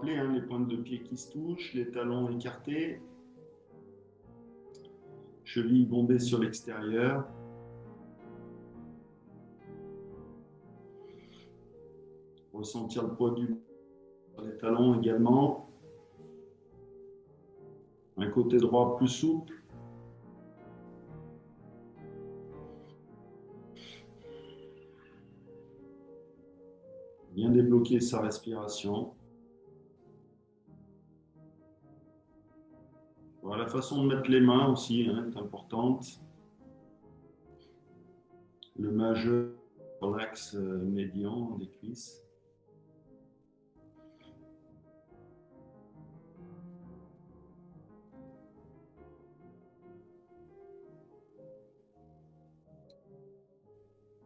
rappeler hein, les pointes de pied qui se touchent, les talons écartés, chevilles bombées sur l'extérieur. Ressentir le poids du sur les talons également. Un côté droit plus souple. Bien débloquer sa respiration. Voilà, la façon de mettre les mains aussi hein, est importante. Le majeur sur l'axe médian des cuisses.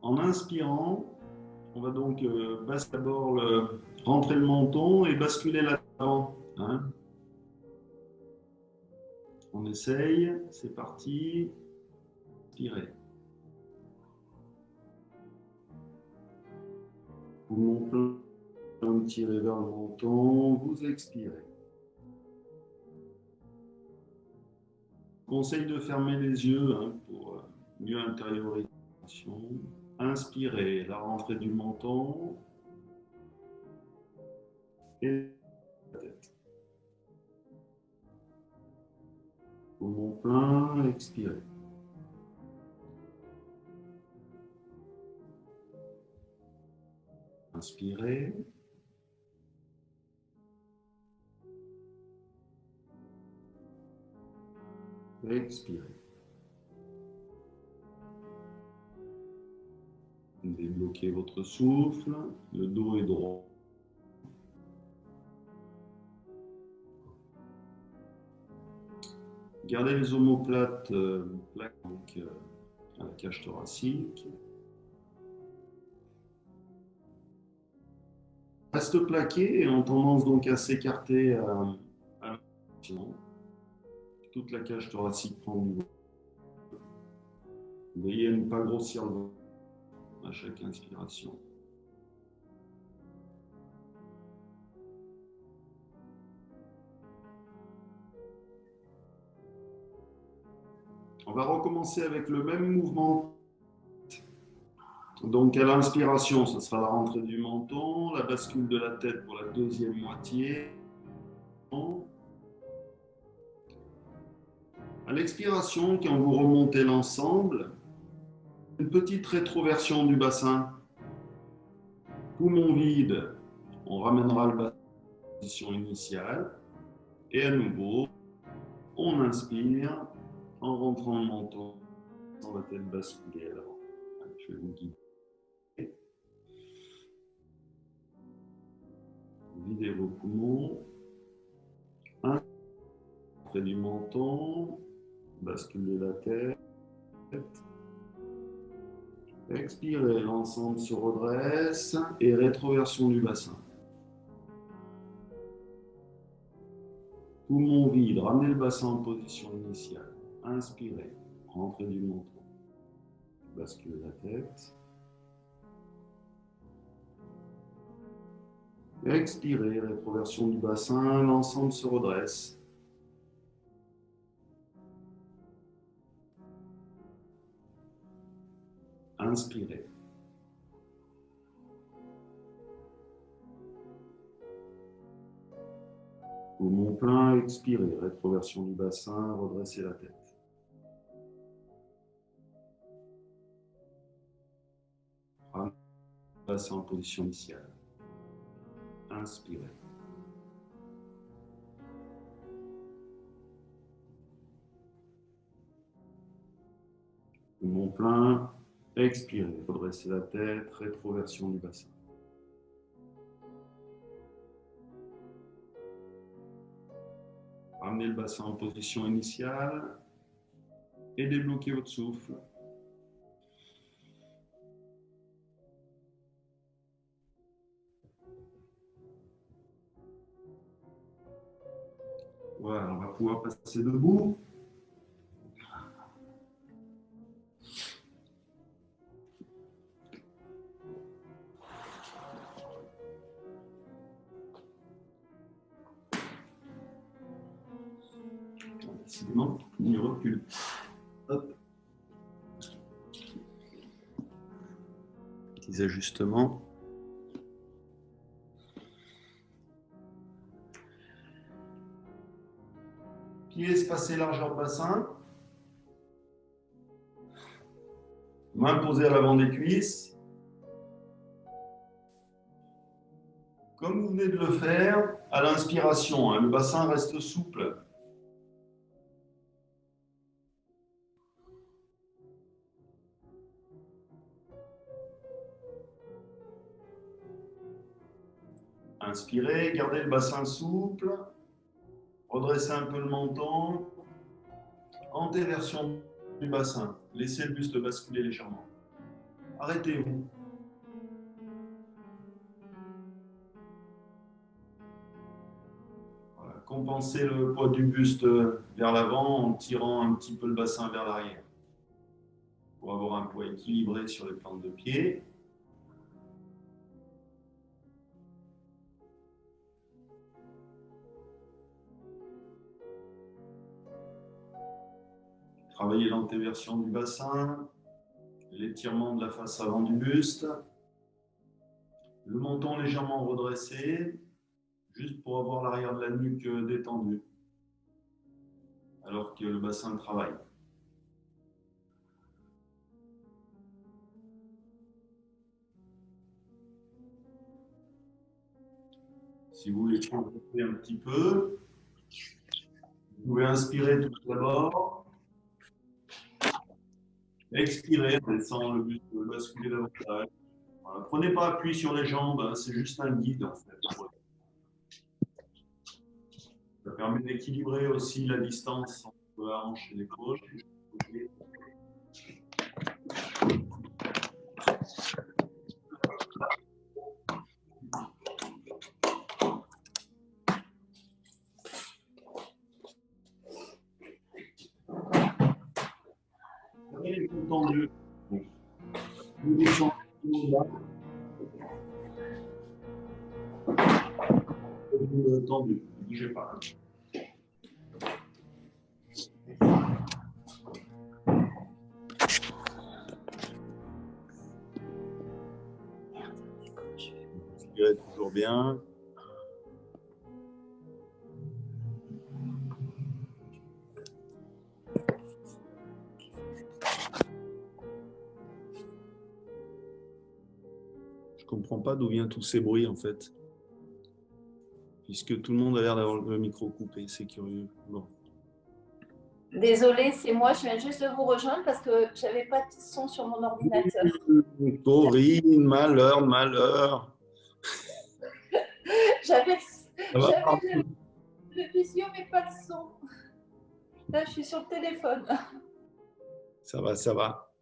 En inspirant, on va donc d'abord rentrer le menton et basculer l'avant. Hein. On essaye, c'est parti. Inspirez. Poumon plein, tirez vers le menton, vous expirez. Conseil de fermer les yeux hein, pour mieux intérioriser la tension. Inspirez, la rentrée du menton et la tête. Poumon plein, expirez. Inspirez. Expirez. Débloquez votre souffle, le dos est droit. Gardez les omoplates plaques à la cage thoracique. Reste plaqué et ont tendance donc à s'écarter à l'inspiration. Toute la cage thoracique prend du vent. Veillez à ne pas grossir le ventre à chaque inspiration. On va recommencer avec le même mouvement. Donc à l'inspiration, ce sera la rentrée du menton, la bascule de la tête pour la deuxième moitié. À l'expiration, quand vous remontez l'ensemble, une petite rétroversion du bassin. Poumon vide, on ramènera le bassin à la position initiale. Et à nouveau, on inspire en rentrant le menton, sans la tête basculer à l'avant. Je vais vous guider. Videz vos poumons. Rentrée du menton, basculez la tête. Expirez, l'ensemble se redresse et rétroversion du bassin. Poumon vide, ramenez le bassin en position initiale. Inspirez, rentrée du menton. Basculez la tête. Expirez, rétroversion du bassin, l'ensemble se redresse. Inspirez. Poumon plein, expirez, rétroversion du bassin, redressez la tête. Ramenez le bassin en position initiale. Inspirez. Poumon plein, expirez, redressez la tête, rétroversion du bassin. Ramenez le bassin en position initiale et débloquez votre souffle. Voilà, on va pouvoir passer debout. décidément, il recule. Hop. Petits ajustements. Pieds espacés, largeur bassin. Main posée à l'avant des cuisses. Comme vous venez de le faire, à l'inspiration, hein, le bassin reste souple. Inspirez, gardez le bassin souple. Redressez un peu le menton. Antéversion du bassin. Laissez le buste basculer légèrement. Arrêtez-vous. Voilà. Compensez le poids du buste vers l'avant en tirant un petit peu le bassin vers l'arrière pour avoir un poids équilibré sur les plantes de pied. Travaillez l'antéversion du bassin, l'étirement de la face avant du buste, le menton légèrement redressé, juste pour avoir l'arrière de la nuque détendu, alors que le bassin travaille. Si vous voulez progresser un petit peu, vous pouvez inspirer tout d'abord, expirer en laissant le buste basculer davantage. Voilà. Prenez pas appui sur les jambes, hein, c'est juste un guide en fait. Ça permet d'équilibrer aussi la distance entre la hanche et l'épaule. Les coudes tendus. Nous descendons là. Tendu. Ne bougez pas. Inspirez toujours bien. Je comprends pas d'où viennent tous ces bruits en fait. Puisque tout le monde a l'air d'avoir le micro coupé, c'est curieux. Bon. Désolée, c'est moi, je viens juste de vous rejoindre parce que j'avais pas de son sur mon ordinateur. Corinne, malheur, malheur. J'avais va le visio, mais pas le son. Là, je suis sur le téléphone. Ça va, ça va.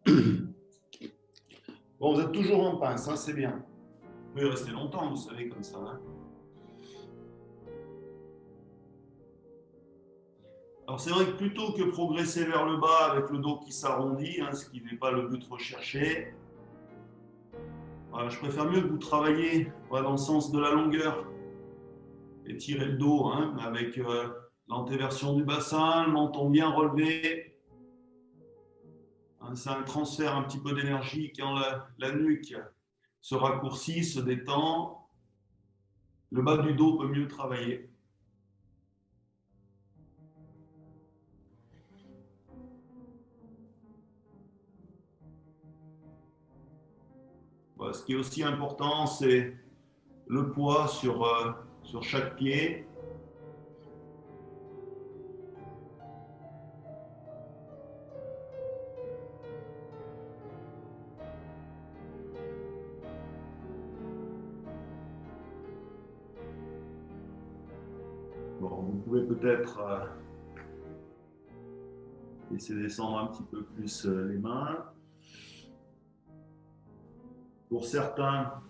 Bon, vous êtes toujours en pince, hein, c'est bien. Vous pouvez rester longtemps, vous savez, comme ça. Hein. Alors c'est vrai que plutôt que progresser vers le bas avec le dos qui s'arrondit, hein, ce qui n'est pas le but recherché, voilà, je préfère mieux que vous travailliez dans le sens de la longueur. Étirez le dos hein, avec l'antéversion du bassin, le menton bien relevé. Hein, c'est un transfert un petit peu d'énergie quand la nuque se raccourcit, se détend. Le bas du dos peut mieux travailler. Voilà, ce qui est aussi important, c'est le poids sur chaque pied. Bon, vous pouvez peut-être laisser descendre un petit peu plus les mains. Pour certains,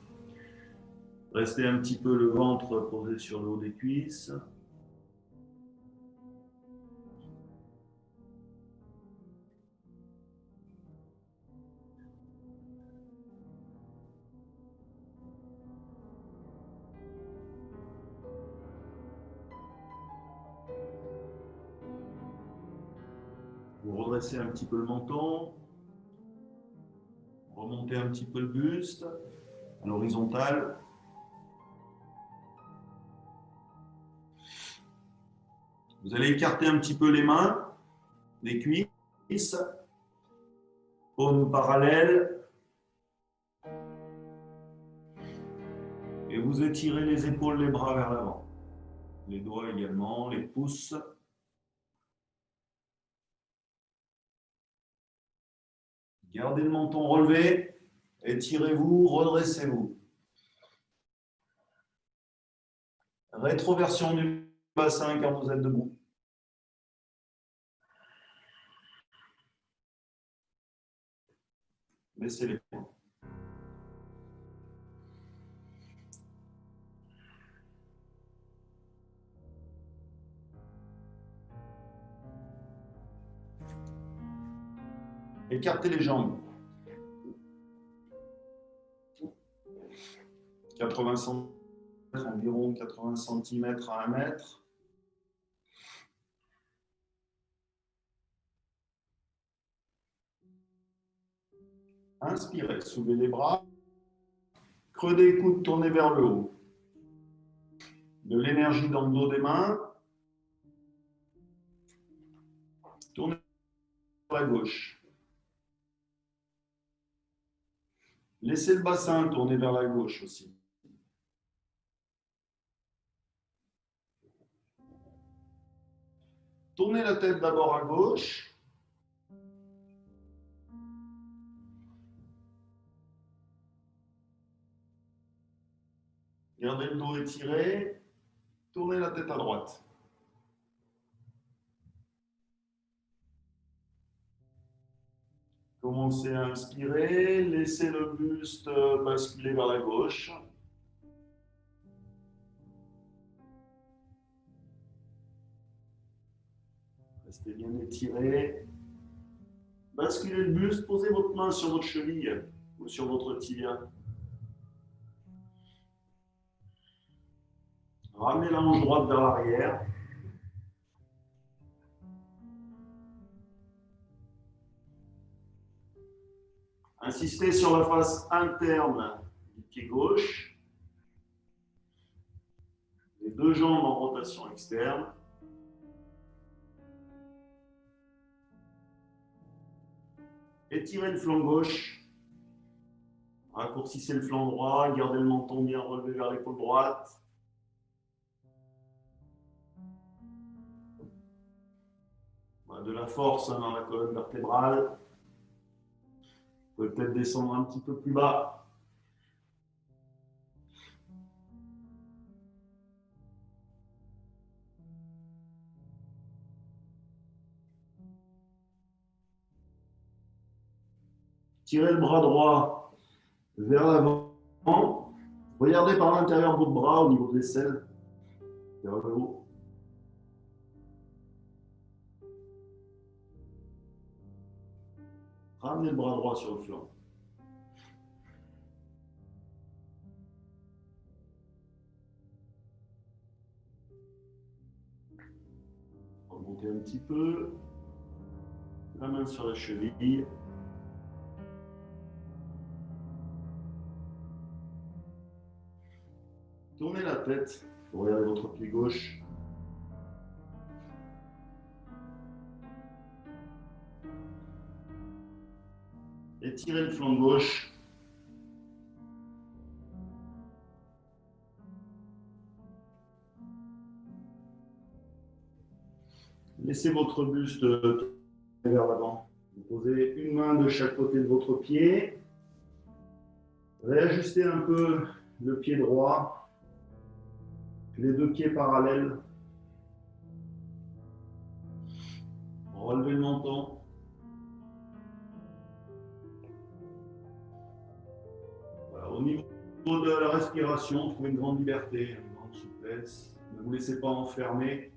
restez un petit peu le ventre posé sur le haut des cuisses. Vous redressez un petit peu le menton. Remontez un petit peu le buste à l'horizontale. Vous allez écarter un petit peu les mains, les cuisses, paumes parallèles. Et vous étirez les épaules, les bras vers l'avant. Les doigts également, les pouces. Gardez le menton relevé. Étirez-vous, redressez-vous. Rétroversion du bassin quand vous êtes debout. Baissez les poings. Écartez les jambes. 80 cm, environ 80 cm à 1 mètre. Inspirez, soulevez les bras. Creux des coudes, tournez vers le haut. De l'énergie dans le dos des mains. Tournez vers la gauche. Laissez le bassin tourner vers la gauche aussi. Tournez la tête d'abord à gauche. Gardez le dos étiré. Tournez la tête à droite. Commencez à inspirer. Laissez le buste basculer vers la gauche. Restez bien étiré. Basculez le buste. Posez votre main sur votre cheville ou sur votre tibia. Ramenez la hanche droite vers l'arrière. Insistez sur la face interne du pied gauche. Les deux jambes en rotation externe. Étirez le flanc gauche. Raccourcissez le flanc droit. Gardez le menton bien relevé vers l'épaule droite. De la force dans la colonne vertébrale. Vous pouvez peut-être descendre un petit peu plus bas. Tirez le bras droit vers l'avant. Regardez par l'intérieur de votre bras au niveau de l'aisselle, vers le haut. Ramenez le bras droit sur le flanc. Remontez un petit peu. La main sur la cheville. Tournez la tête. Regardez votre pied gauche. Étirez le flanc gauche. Laissez votre buste vers l'avant. Vous posez une main de chaque côté de votre pied. Réajustez un peu le pied droit. Les deux pieds parallèles. Relevez le menton. Voilà, au niveau de la respiration, trouvez une grande liberté, une grande souplesse. Ne vous laissez pas enfermer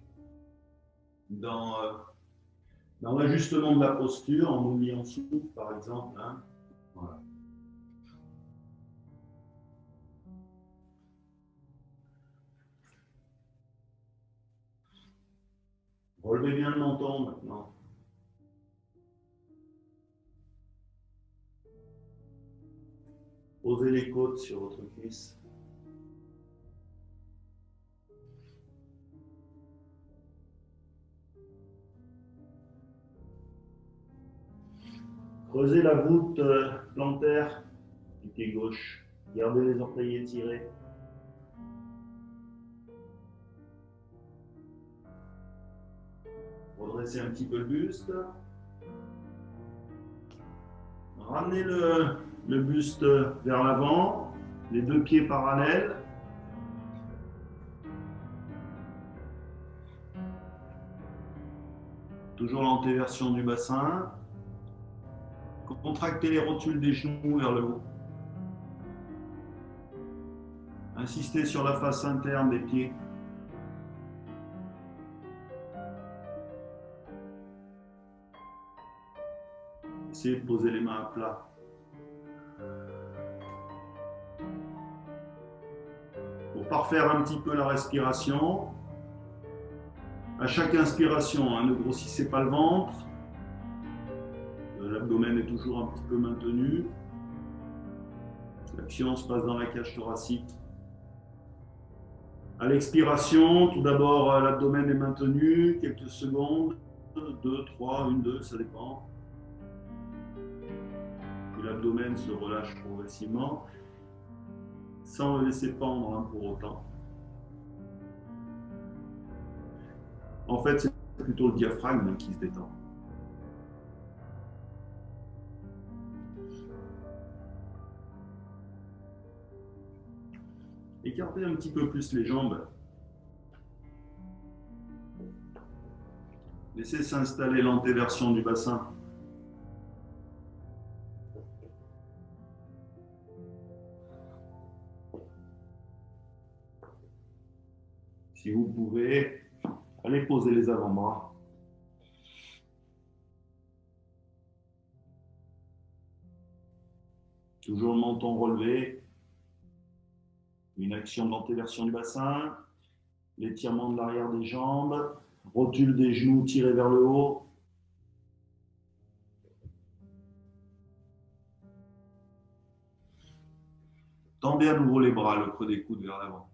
dans l'ajustement de la posture, en oubliant souple, par exemple. Hein. Voilà. Relevez bien le menton maintenant. Posez les côtes sur votre cuisse. Creusez la voûte plantaire du pied gauche. Gardez les orteils étirés. Redressez un petit peu le buste. Ramenez le buste vers l'avant, les deux pieds parallèles. Toujours l'antéversion du bassin. Contractez les rotules des genoux vers le haut. Insistez sur la face interne des pieds. Essayez de poser les mains à plat. Pour parfaire un petit peu la respiration, à chaque inspiration, ne grossissez pas le ventre. L'abdomen est toujours un petit peu maintenu. L'action se passe dans la cage thoracique. À l'expiration, tout d'abord, l'abdomen est maintenu, quelques secondes, 2, 3, 1, 2, ça dépend. Puis l'abdomen se relâche progressivement, sans le laisser pendre pour autant. En fait, c'est plutôt le diaphragme qui se détend. Écartez un petit peu plus les jambes. Laissez s'installer l'antéversion du bassin. Si vous pouvez, allez poser les avant-bras. Toujours le menton relevé. Une action d'antéversion du bassin. L'étirement de l'arrière des jambes. Rotule des genoux tirés vers le haut. Tendez à nouveau les bras, le creux des coudes vers l'avant.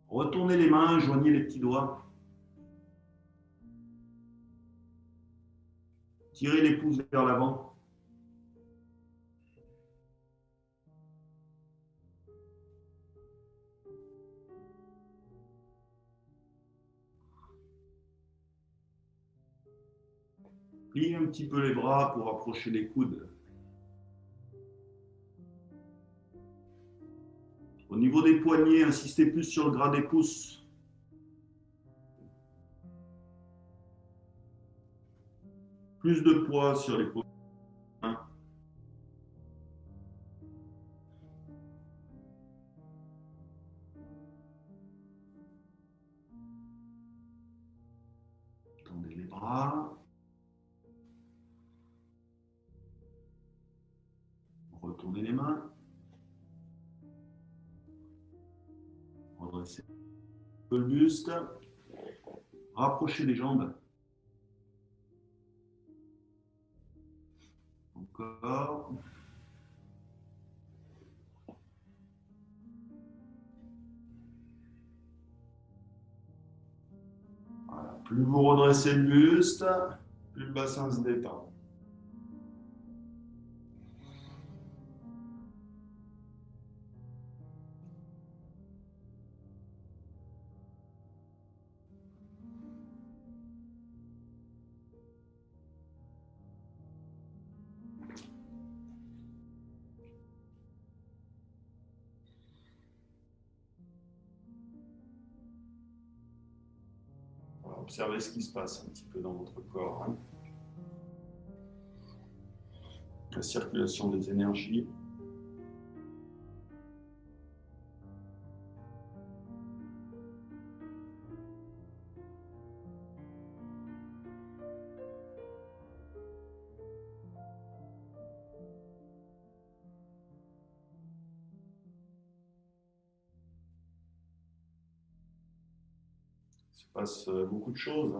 Retournez les mains, joignez les petits doigts. Tirez les pouces vers l'avant. Pliez un petit peu les bras pour approcher les coudes. Au niveau des poignets, insistez plus sur le gras des pouces. Plus de poids sur les poignets. Tendez les bras. Retournez les mains. Redressez le buste. Rapprochez les jambes. Encore. Voilà. Plus vous redressez le buste, plus le bassin se détend. Observez ce qui se passe un petit peu dans votre corps. La circulation des énergies. Il se passe beaucoup de choses.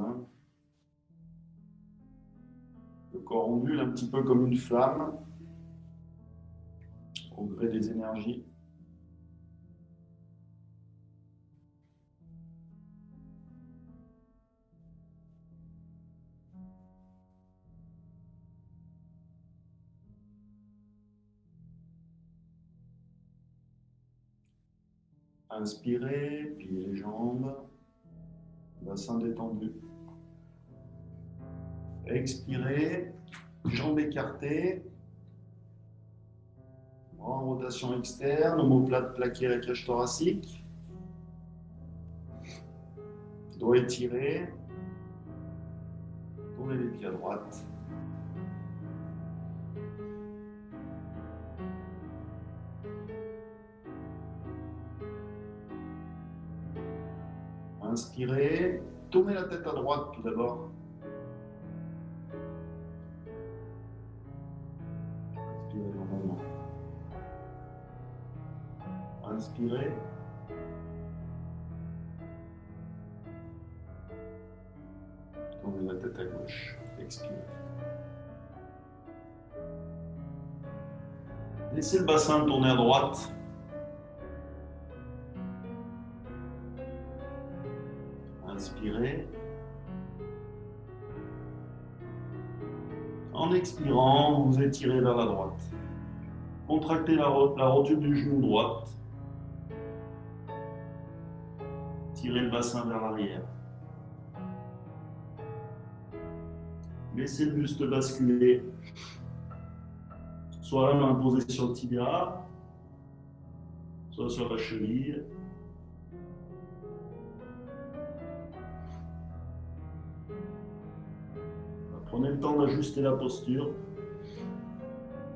Le corps ondule un petit peu comme une flamme au gré des énergies. Inspirez, pliez les jambes, bassin détendu. Expirez, jambes écartées, bras en rotation externe, omoplate plaqué la cage thoracique. Dos étiré, tournez les pieds à droite. Inspirez, tournez la tête à droite tout d'abord. Inspirez normalement. Inspirez. Tournez la tête à gauche. Expirez. Laissez le bassin tourner à droite. Inspirez. En expirant, vous étirez vers la droite. Contractez la rotule du genou droite. Tirez le bassin vers l'arrière. Laissez le buste basculer. Soit la main posée sur le tibia, soit sur la cheville. Prenez le temps d'ajuster la posture.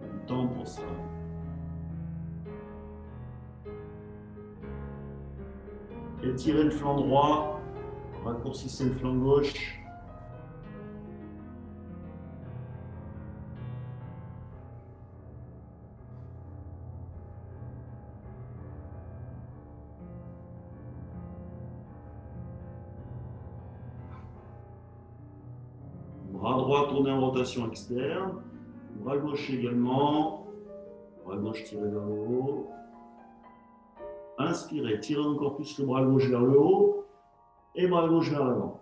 Il y a du temps pour ça. Étirez le flanc droit, raccourcissez le flanc gauche. Bras droit tourné en rotation externe, bras gauche également, bras gauche tiré vers le haut. Inspirez, tirez encore plus le bras gauche vers le haut et bras gauche vers l'avant.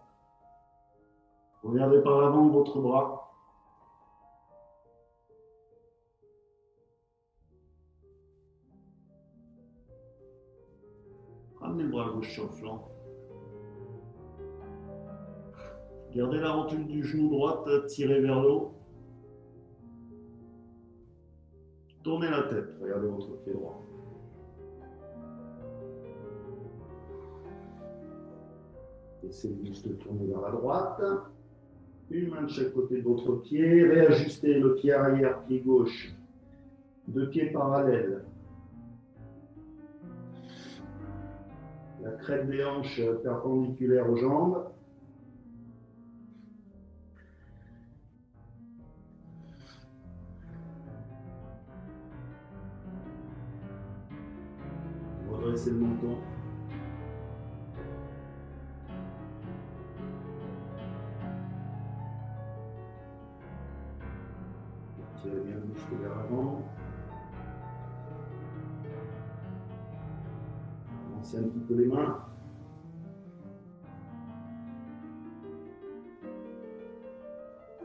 Regardez par l'avant de votre bras. Ramenez le bras gauche sur le flanc. Gardez la rotule du genou droite tirée vers le haut. Tournez la tête, regardez votre pied droit. Laissez le buste tourner vers la droite. Une main de chaque côté de votre pied. Réajustez le pied arrière, pied gauche. Deux pieds parallèles. La crête des hanches perpendiculaire aux jambes. Redressez le menton. Tirez bien le buste vers l'avant. Avancez un petit peu les mains.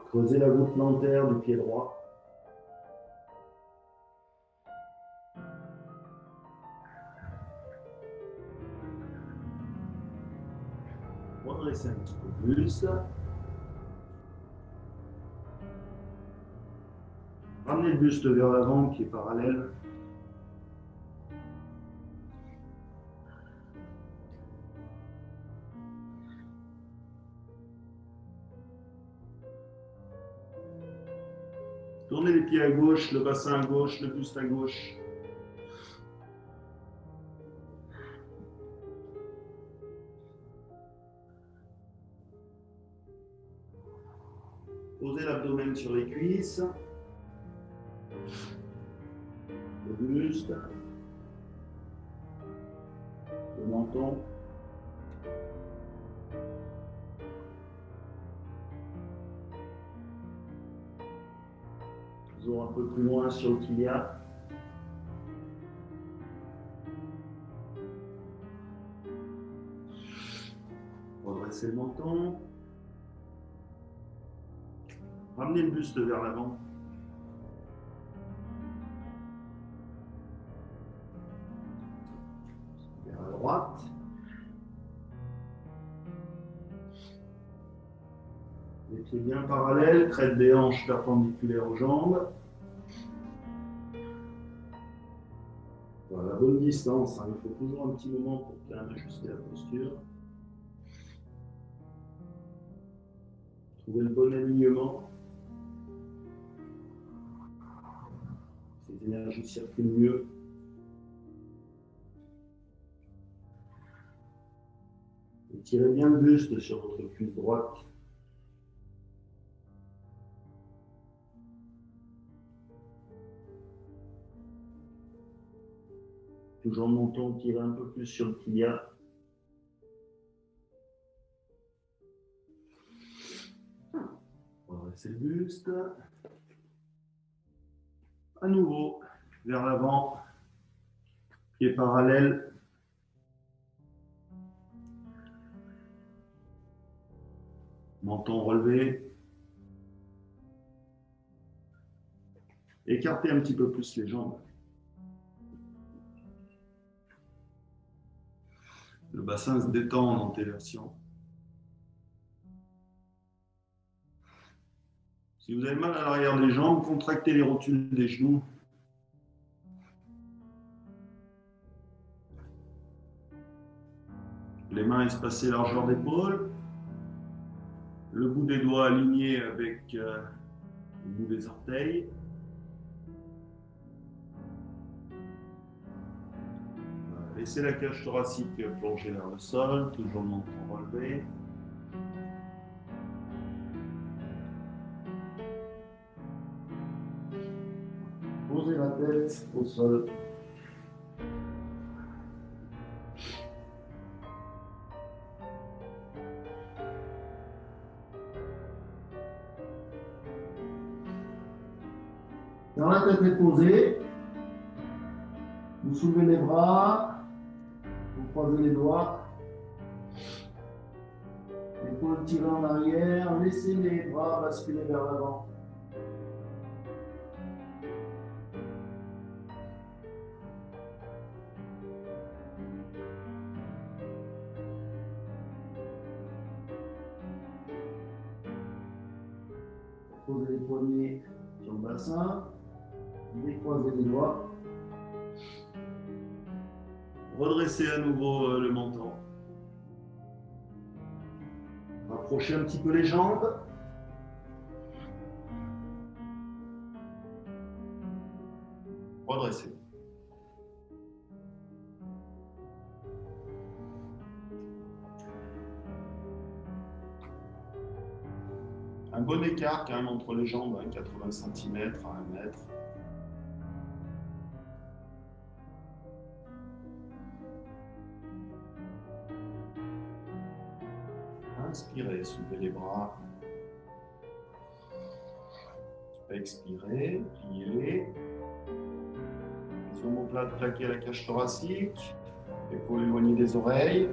Creusez la voûte plantaire du pied droit. Redressez un petit peu plus. Ramenez le buste vers l'avant qui est parallèle. Tournez les pieds à gauche, le bassin à gauche, le buste à gauche. Posez l'abdomen sur les cuisses. Le buste. Le menton. Toujours un peu plus loin sur le tibia. Redressez le menton. Ramenez le buste vers l'avant. Vers la droite. Les pieds bien parallèles, crête des hanches perpendiculaires aux jambes. Voilà, la bonne distance, hein. Il faut toujours un petit moment pour bien ajuster la posture. Trouvez le bon alignement. Ces énergies circulent mieux. Étirez bien le buste sur votre cuisse droite. Toujours le menton tiré un peu plus sur le tibia. Redressez le buste. À nouveau, vers l'avant. Pieds parallèles. Menton relevé. Écartez un petit peu plus les jambes. Le bassin se détend en antéversion. Si vous avez mal à l'arrière des jambes, contractez les rotules des genoux. Les mains espacées largeur d'épaule. Le bout des doigts aligné avec le bout des orteils. Laissez la cage thoracique plonger vers le sol, toujours le menton relevé. Posez la tête au sol. Quand la tête est posée, vous soulevez les bras, vous croisez les doigts, épaules tirées en arrière, laissez les bras basculer vers l'avant. Posez les poignets sur le bassin, décroisez les doigts. Redressez à nouveau le menton. Rapprochez un petit peu les jambes. Redressez. Un bon écart quand même entre les jambes, 80 cm à 1 mètre. Inspirez, soulevez les bras. Expirez, pliez-les. Les omoplates plaquées à la cage thoracique. Épaules éloignées des oreilles.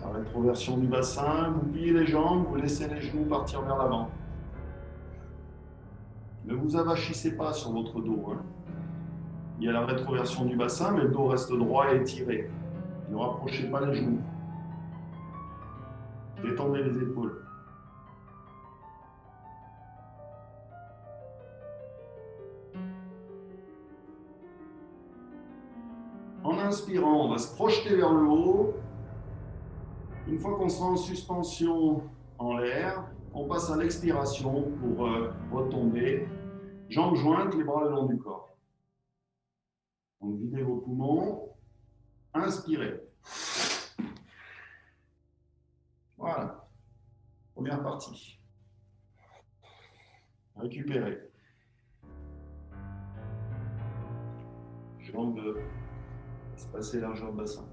La rétroversion du bassin, vous pliez les jambes, vous laissez les genoux partir vers l'avant. Ne vous avachissez pas sur votre dos. Il y a la rétroversion du bassin, mais le dos reste droit et étiré. Ne rapprochez pas les genoux. Détendez les épaules. En inspirant, on va se projeter vers le haut. Une fois qu'on sera en suspension en l'air, on passe à l'expiration pour retomber. Jambes jointes, les bras le long du corps. Donc videz vos poumons. Inspirez. Voilà. Première partie. Récupérez. Jambes espacées largeur de bassin.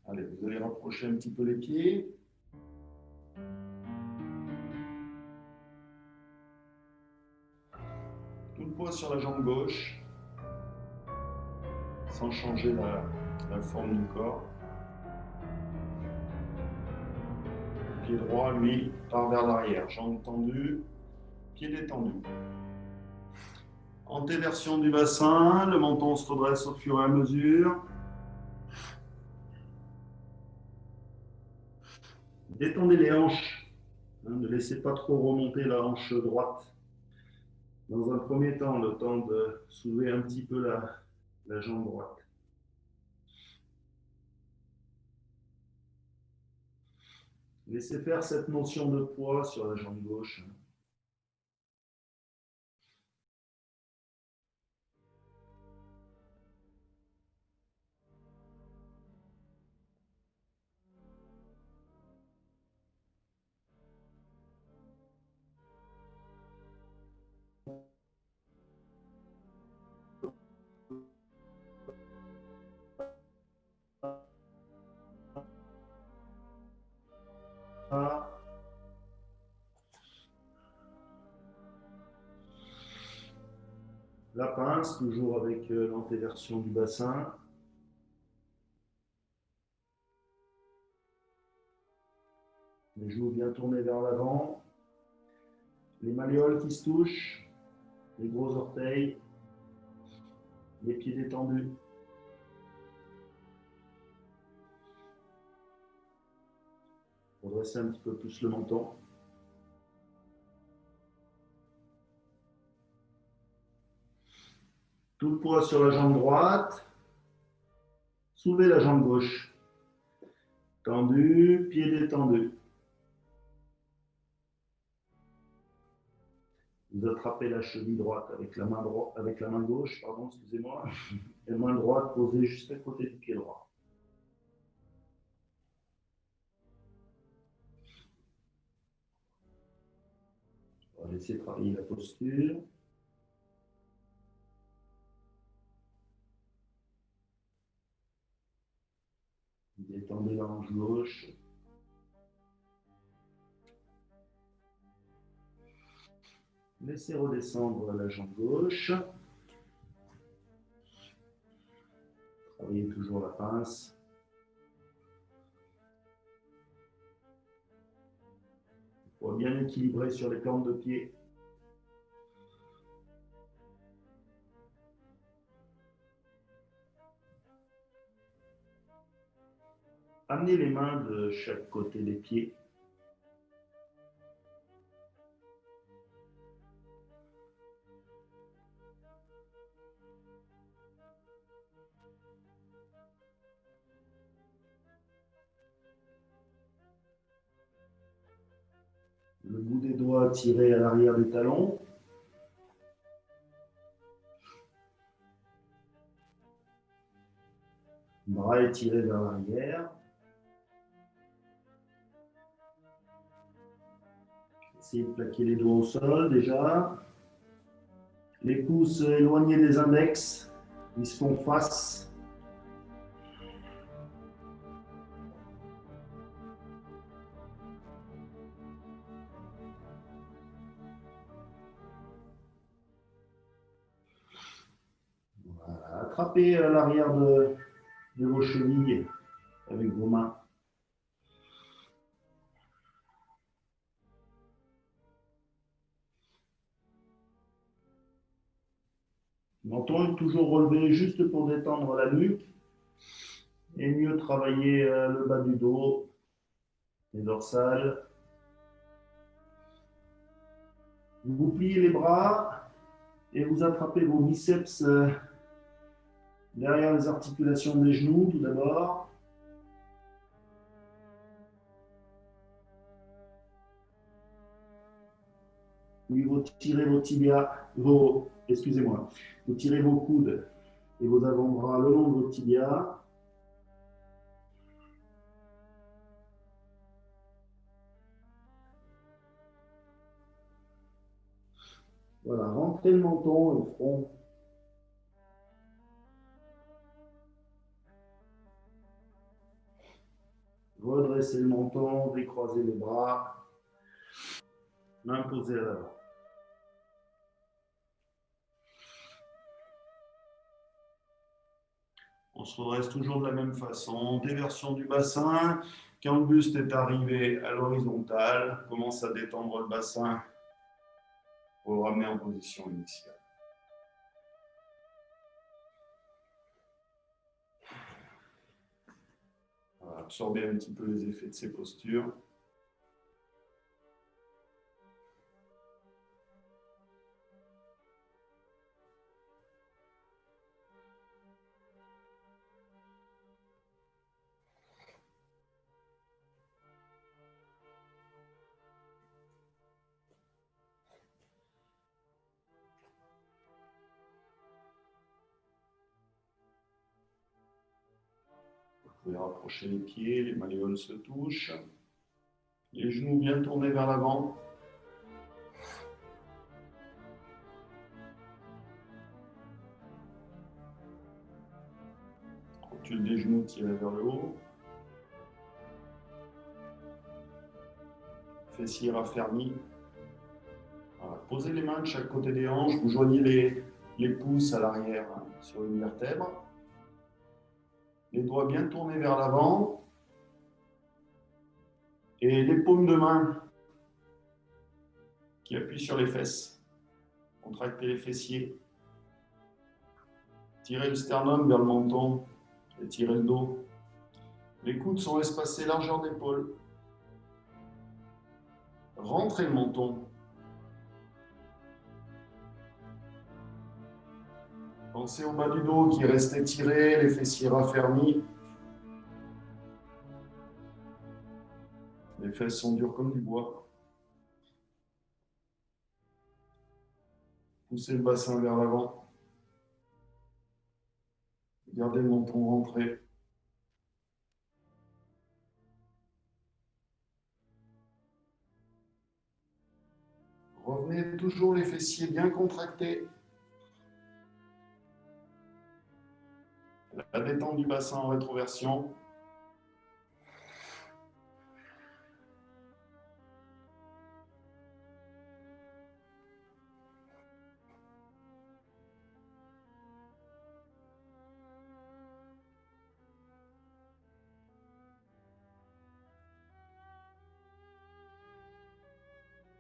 Allez, vous allez rapprocher un petit peu les pieds. Tout le poids sur la jambe gauche, sans changer la forme du corps. Le pied droit, lui, part vers l'arrière. Jambe tendue, pied détendu. Antéversion du bassin, le menton se redresse au fur et à mesure. Détendez les hanches, ne laissez pas trop remonter la hanche droite. Dans un premier temps, le temps de soulever un petit peu la jambe droite. Laissez faire cette notion de poids sur la jambe gauche. La pince, toujours avec l'antéversion du bassin. Les joues bien tournées vers l'avant. Les malléoles qui se touchent. Les gros orteils. Les pieds détendus. Redressez un petit peu plus le menton. Tout le poids sur la jambe droite. Soulevez la jambe gauche. Tendu, pied détendu. Vous attrapez la cheville droite avec la main, gauche, pardon, excusez-moi. La main droite posée juste à côté du pied droit. On va laisser travailler la posture. Détendez la hanche gauche. Laissez redescendre la jambe gauche. Travaillez toujours la pince. Poids bien équilibré sur les plantes de pied. Amenez les mains de chaque côté des pieds. Le bout des doigts tiré à l'arrière des talons. Bras étirés vers l'arrière. Essayez de plaquer les doigts au sol déjà. Les pouces éloignés des index. Ils se font face. Voilà. Attrapez l'arrière de vos chevilles avec vos mains. Le menton est toujours relevé juste pour détendre la nuque et mieux travailler le bas du dos, les dorsales. Vous pliez les bras et vous attrapez vos biceps derrière les articulations des genoux tout d'abord. Puis vous tirez vos tibias, excusez-moi, vous tirez vos coudes et vos avant-bras le long de vos tibias. Voilà, rentrez le menton et le front. Redressez le menton, décroisez les bras. Main posée à l'avant. On se redresse toujours de la même façon. Déversion du bassin. Quand le buste est arrivé à l'horizontale, commence à détendre le bassin pour le ramener en position initiale. Voilà, absorbez un petit peu les effets de ces postures. Vous pouvez rapprocher les pieds, les malléoles se touchent. Les genoux bien tournés vers l'avant. Rotule des genoux tirés vers le haut. Fessiers raffermis. Voilà. Posez les mains de chaque côté des hanches. Vous joignez les pouces à l'arrière sur une vertèbre. Les doigts bien tournés vers l'avant. Et les paumes de main qui appuient sur les fesses. Contractez les fessiers. Tirez le sternum vers le menton et tirez le dos. Les coudes sont espacés largeur d'épaule. Rentrez le menton. Pensez au bas du dos qui reste étiré, les fessiers raffermis. Les fesses sont dures comme du bois. Poussez le bassin vers l'avant. Gardez le menton rentré. Revenez toujours les fessiers bien contractés. La détente du bassin en rétroversion.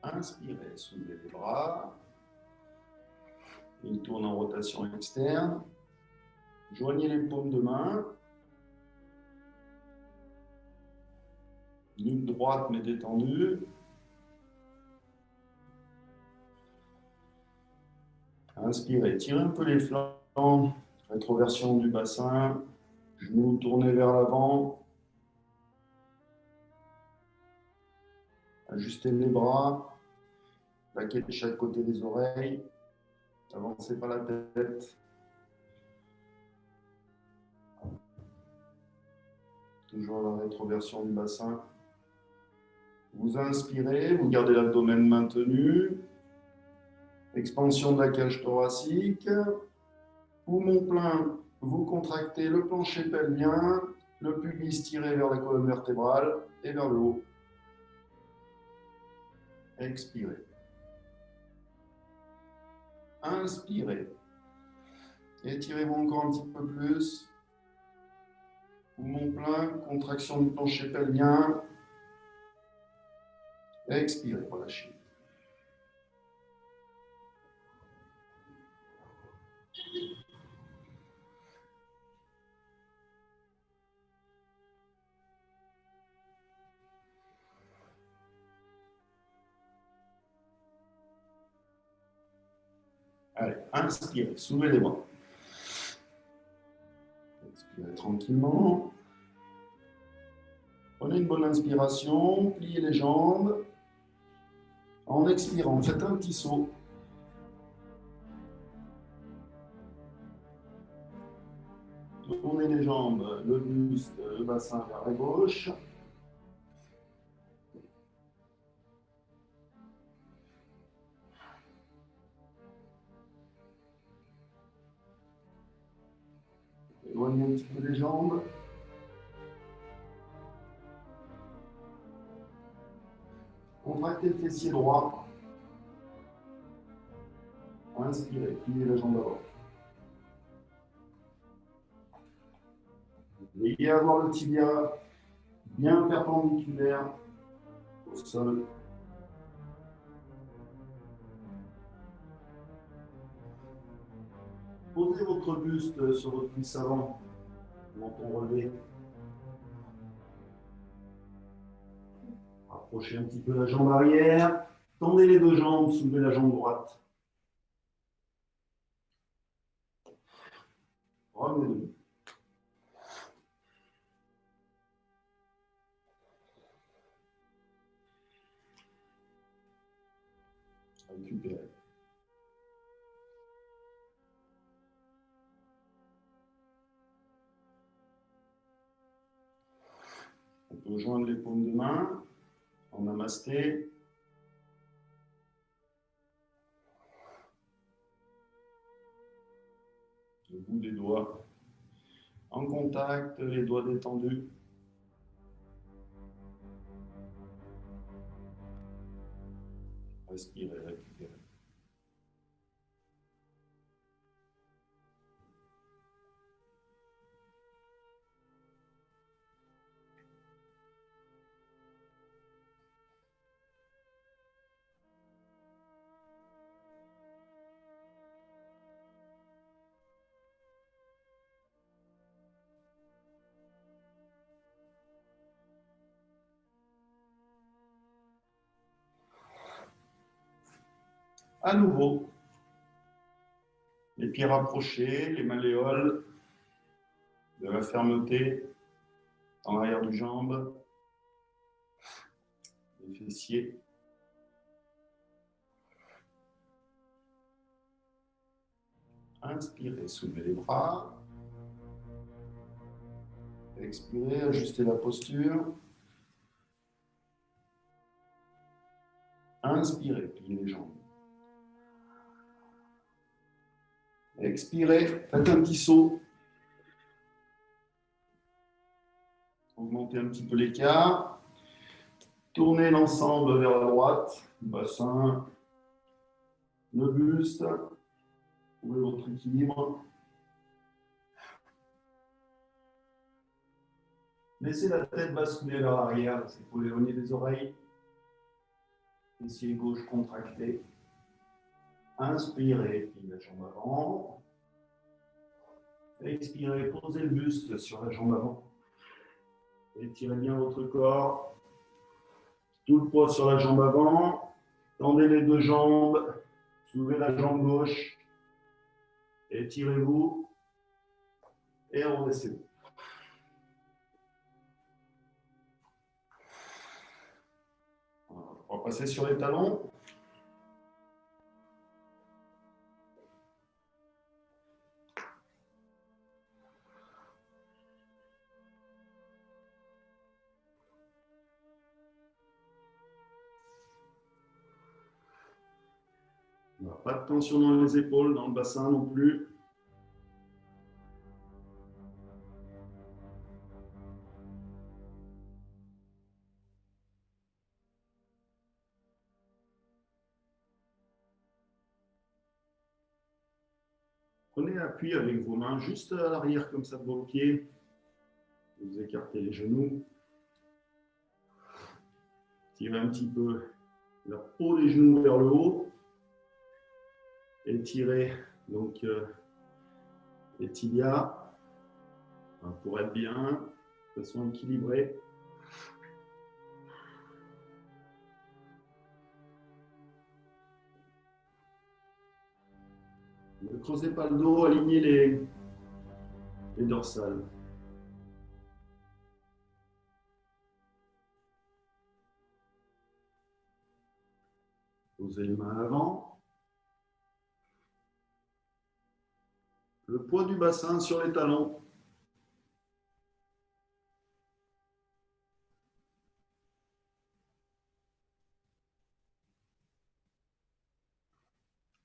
Inspirez, soulevez les bras. Il tourne en rotation externe. Joignez les paumes de main. Ligne droite mais détendue. Inspirez, tirez un peu les flancs. Rétroversion du bassin. Genoux tournés vers l'avant. Ajustez les bras. Plaquez de chaque côté des oreilles. N'avancez pas la tête. Toujours la rétroversion du bassin. Vous inspirez, vous gardez l'abdomen maintenu. Expansion de la cage thoracique. Poumon plein, vous contractez le plancher pelvien, le pubis tiré vers la colonne vertébrale et vers le haut. Expirez. Inspirez. Étirez-vous encore un petit peu plus. Poumon plein, contraction du plancher pelvien. Expirez, relâchez. Allez, inspirez, soulevez les bras. Expirez tranquillement. Prenez une bonne inspiration, pliez les jambes. En expirant, faites un petit saut. Tournez les jambes, le buste, le bassin vers la gauche. Éloignez un petit peu les jambes. Contractez le fessier droit. Inspirez, pliez la jambe avant. Veillez à avoir le tibia bien perpendiculaire au sol. Posez votre buste sur votre cuisse avant, menton relevé. Rapprochez un petit peu la jambe arrière. Tendez les deux jambes, soulevez la jambe droite. Revenez debout. Récupérez. On peut joindre les paumes de main en namasté. Le bout des doigts en contact, les doigts détendus. Respirez, récupérez. À nouveau, les pieds rapprochés, les malléoles de la fermeté dans l'arrière du jambe, les fessiers. Inspirez, soulevez les bras. Expirez, ajustez la posture. Inspirez, pliez les jambes. Expirez, faites un petit saut. Augmentez un petit peu l'écart. Tournez l'ensemble vers la droite, le bassin, le buste. Trouvez votre équilibre. Laissez la tête basculer vers l'arrière, les épaules éloignées des oreilles. Fessier gauche contracté. Inspirez, pliez la jambe avant. Expirez, posez le buste sur la jambe avant. Étirez bien votre corps. Tout le poids sur la jambe avant. Tendez les deux jambes. Soulevez la jambe gauche. Étirez-vous. Et redescendez. On va passer sur les talons. Pas de tension dans les épaules, dans le bassin non plus. Prenez appui avec vos mains juste à l'arrière comme ça de vos pieds. Vous écartez les genoux. Tirez un petit peu la peau des genoux vers le haut. Étirez donc les tibias pour être bien, de façon équilibrée. Ne creusez pas le dos, alignez les dorsales. Posez les mains avant. Le poids du bassin sur les talons.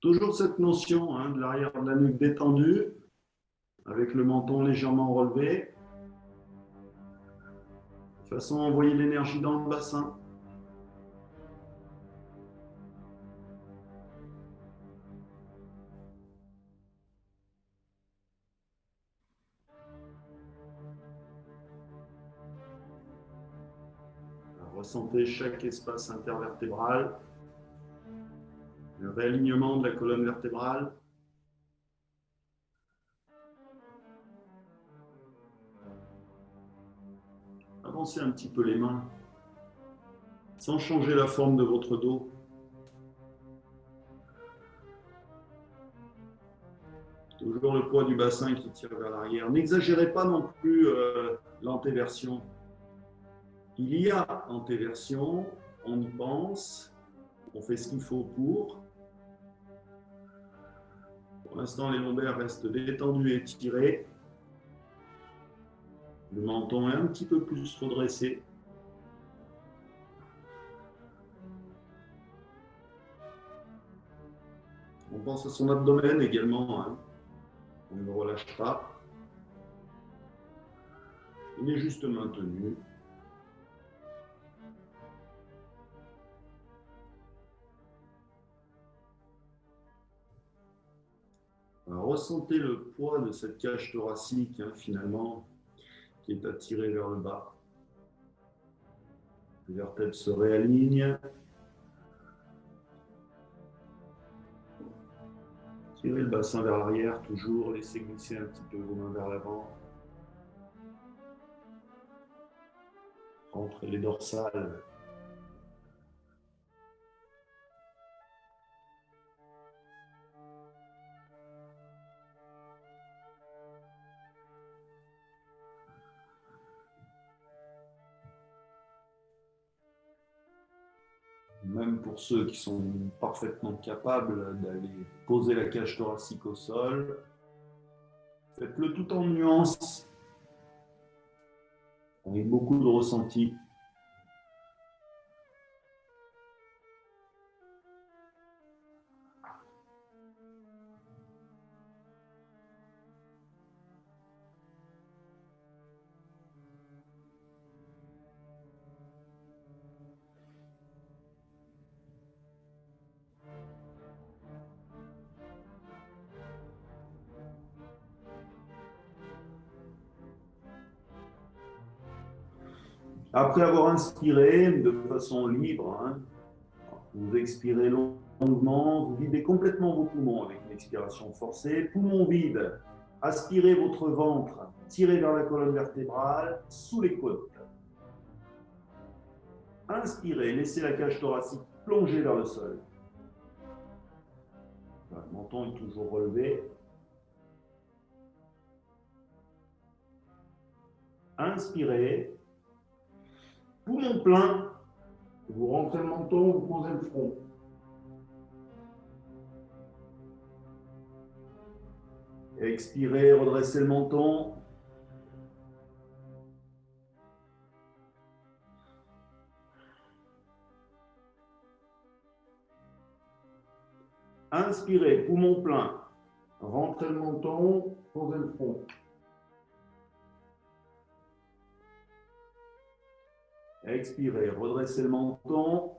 Toujours cette notion de l'arrière de la nuque détendue, avec le menton légèrement relevé, de façon à envoyer l'énergie dans le bassin. Ressentez chaque espace intervertébral, le réalignement de la colonne vertébrale. Avancez un petit peu les mains, sans changer la forme de votre dos. Toujours le poids du bassin qui tire vers l'arrière. N'exagérez pas non plus l'antéversion. Il y a antéversion, on y pense, on fait ce qu'il faut pour. Pour l'instant, les lombaires restent détendus et étirés. Le menton est un petit peu plus redressé. On pense à son abdomen également. Hein. On ne le relâche pas. Il est juste maintenu. Alors, ressentez le poids de cette cage thoracique, hein, finalement, qui est attirée vers le bas. Les vertèbres se réalignent. Tirez le bassin vers l'arrière, toujours. Laissez glisser un petit peu vos mains vers l'avant. Rentrez les dorsales. Même pour ceux qui sont parfaitement capables d'aller poser la cage thoracique au sol, faites-le tout en nuances, avec beaucoup de ressenti. Après avoir inspiré de façon libre, hein, vous expirez longuement, vous videz complètement vos poumons avec une expiration forcée. Poumons vides, aspirez votre ventre, tirez vers la colonne vertébrale, sous les côtes. Inspirez, laissez la cage thoracique plonger vers le sol. Le menton est toujours relevé. Inspirez, poumon plein, vous rentrez le menton, vous posez le front. Expirez, redressez le menton. Inspirez, poumon plein, rentrez le menton, posez le front. Expirez, redressez le menton,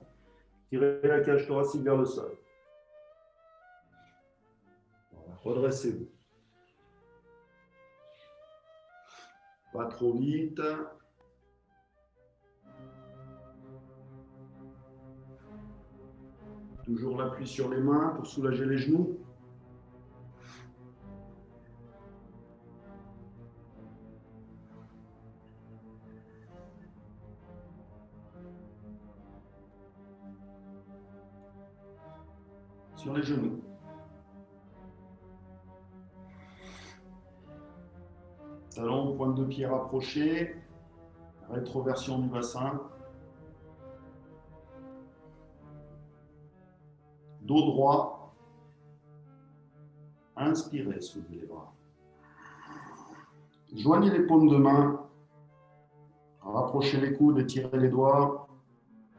tirez la cage thoracique vers le sol. Voilà, redressez-vous. Pas trop vite. Toujours l'appui sur les mains pour soulager les genoux. Sur les genoux. Talons, pointe de pied rapprochée. Rétroversion du bassin. Dos droit. Inspirez, soulevez les bras. Joignez les paumes de main. Rapprochez les coudes, étirez les doigts.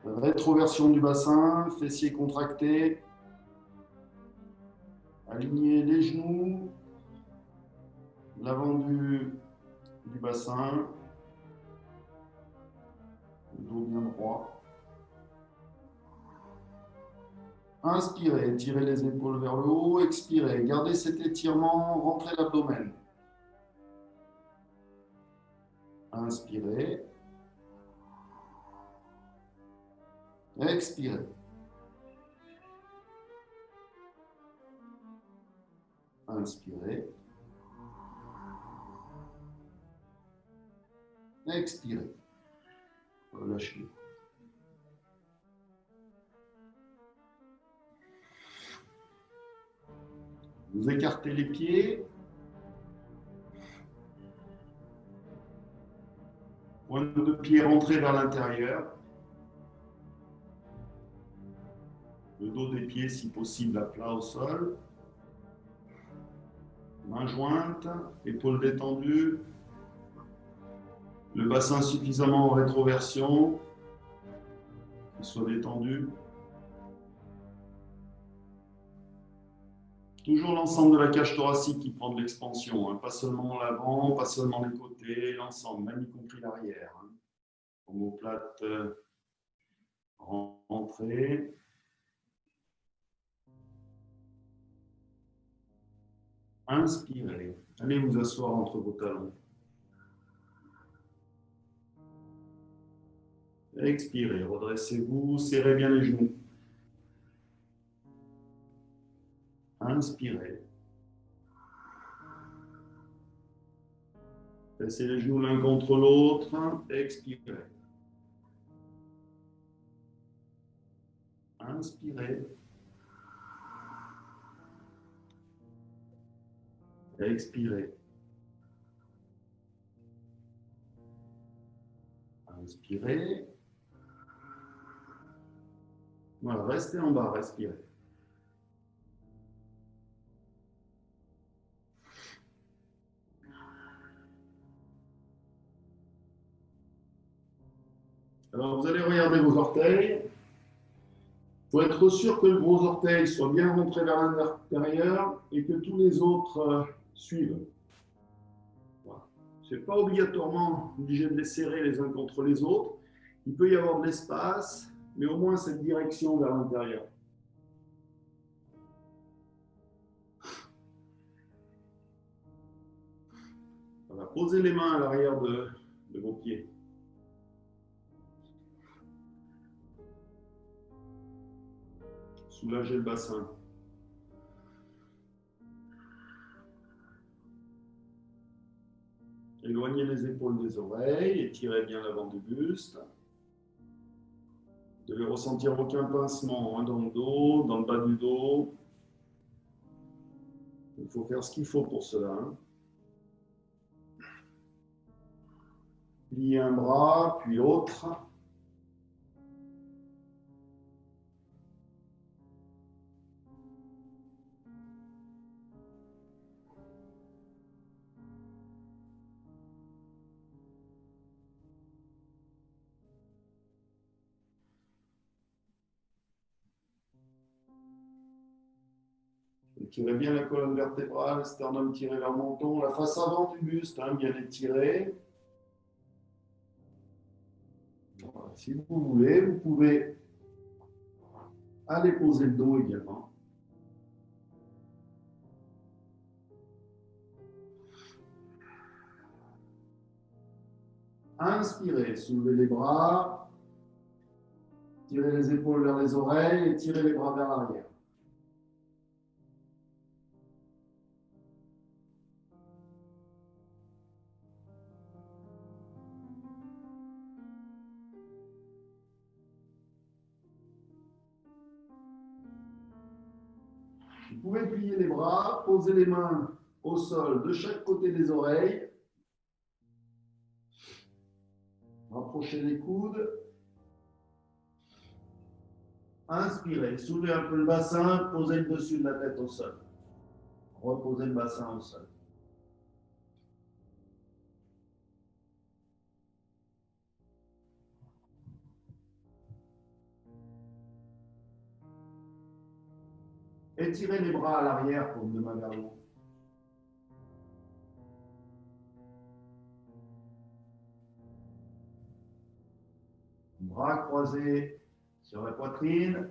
Rétroversion du bassin, fessiers contractés. Alignez les genoux. L'avant du bassin. Le dos bien droit. Inspirez, étirez les épaules vers le haut. Expirez, gardez cet étirement, rentrez l'abdomen. Inspirez. Expirez. Inspirez. Expirez. Relâchez. Vous écartez les pieds. Pointe de pied rentrée vers l'intérieur. Le dos des pieds, si possible, à plat au sol. Mains jointes, épaules détendues. Le bassin suffisamment en rétroversion, qu'il soit détendu. Toujours l'ensemble de la cage thoracique qui prend de l'expansion, hein. Pas seulement l'avant, pas seulement les côtés, l'ensemble, même y compris l'arrière. Hein. Omoplate rentrée. Inspirez. Allez vous asseoir entre vos talons. Expirez. Redressez-vous. Serrez bien les genoux. Inspirez. Placez les genoux l'un contre l'autre. Expirez. Inspirez. Expirez. Inspirez. Voilà, restez en bas, respirez. Alors, vous allez regarder vos orteils. Il faut être sûr que le gros orteil soit bien rentré vers l'intérieur et que tous les autres suivent. Voilà. Ce n'est pas obligatoirement obligé de les serrer les uns contre les autres. Il peut y avoir de l'espace, mais au moins cette direction vers l'intérieur. Voilà. Posez les mains à l'arrière de vos pieds. Soulagez le bassin. Éloignez les épaules des oreilles, étirez bien l'avant du buste. Vous devez ressentir aucun pincement dans le dos, dans le bas du dos. Il faut faire ce qu'il faut pour cela. Hein. Pliez un bras, puis l'autre. Étirez bien la colonne vertébrale, le sternum tiré vers le menton, la face avant du buste, hein, bien étirée. Voilà. Si vous voulez, vous pouvez aller poser le dos également. Inspirez, soulevez les bras, tirez les épaules vers les oreilles et tirez les bras vers l'arrière. Vous pouvez plier les bras, poser les mains au sol de chaque côté des oreilles. Rapprochez les coudes. Inspirez, soulevez un peu le bassin, posez le dessus de la tête au sol. Reposez le bassin au sol. Étirez les bras à l'arrière pour deux mains vers le haut. Bras croisés sur la poitrine.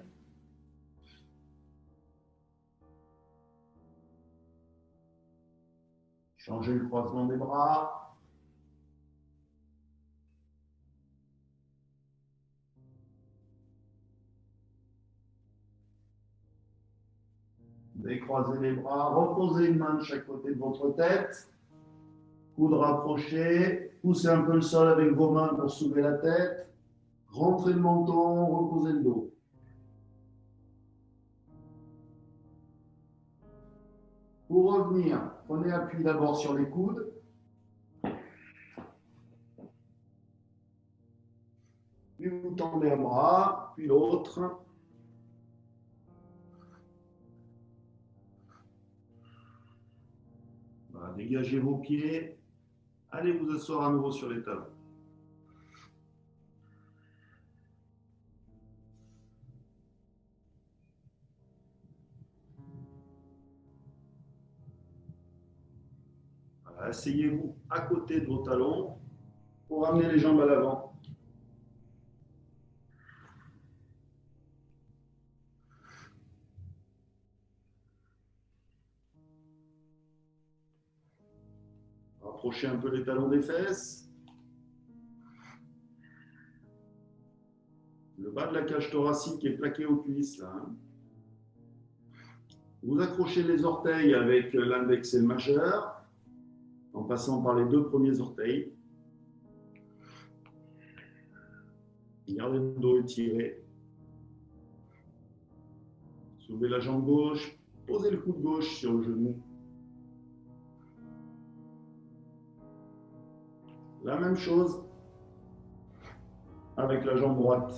Changez le croisement des bras. Décroisez les bras, reposez une main de chaque côté de votre tête. Coude rapproché, poussez un peu le sol avec vos mains pour soulever la tête. Rentrez le menton, reposez le dos. Pour revenir, prenez appui d'abord sur les coudes. Puis vous tendez un bras, puis l'autre. Voilà, dégagez vos pieds. Allez vous asseoir à nouveau sur les talons. Voilà, asseyez-vous à côté de vos talons pour ramener les jambes à l'avant. Rapprochez un peu les talons des fesses. Le bas de la cage thoracique est plaqué aux cuisses, là. Vous accrochez les orteils avec l'index et le majeur, en passant par les deux premiers orteils. Gardez le dos étiré. Soulevez la jambe gauche, posez le coude gauche sur le genou. La même chose avec la jambe droite.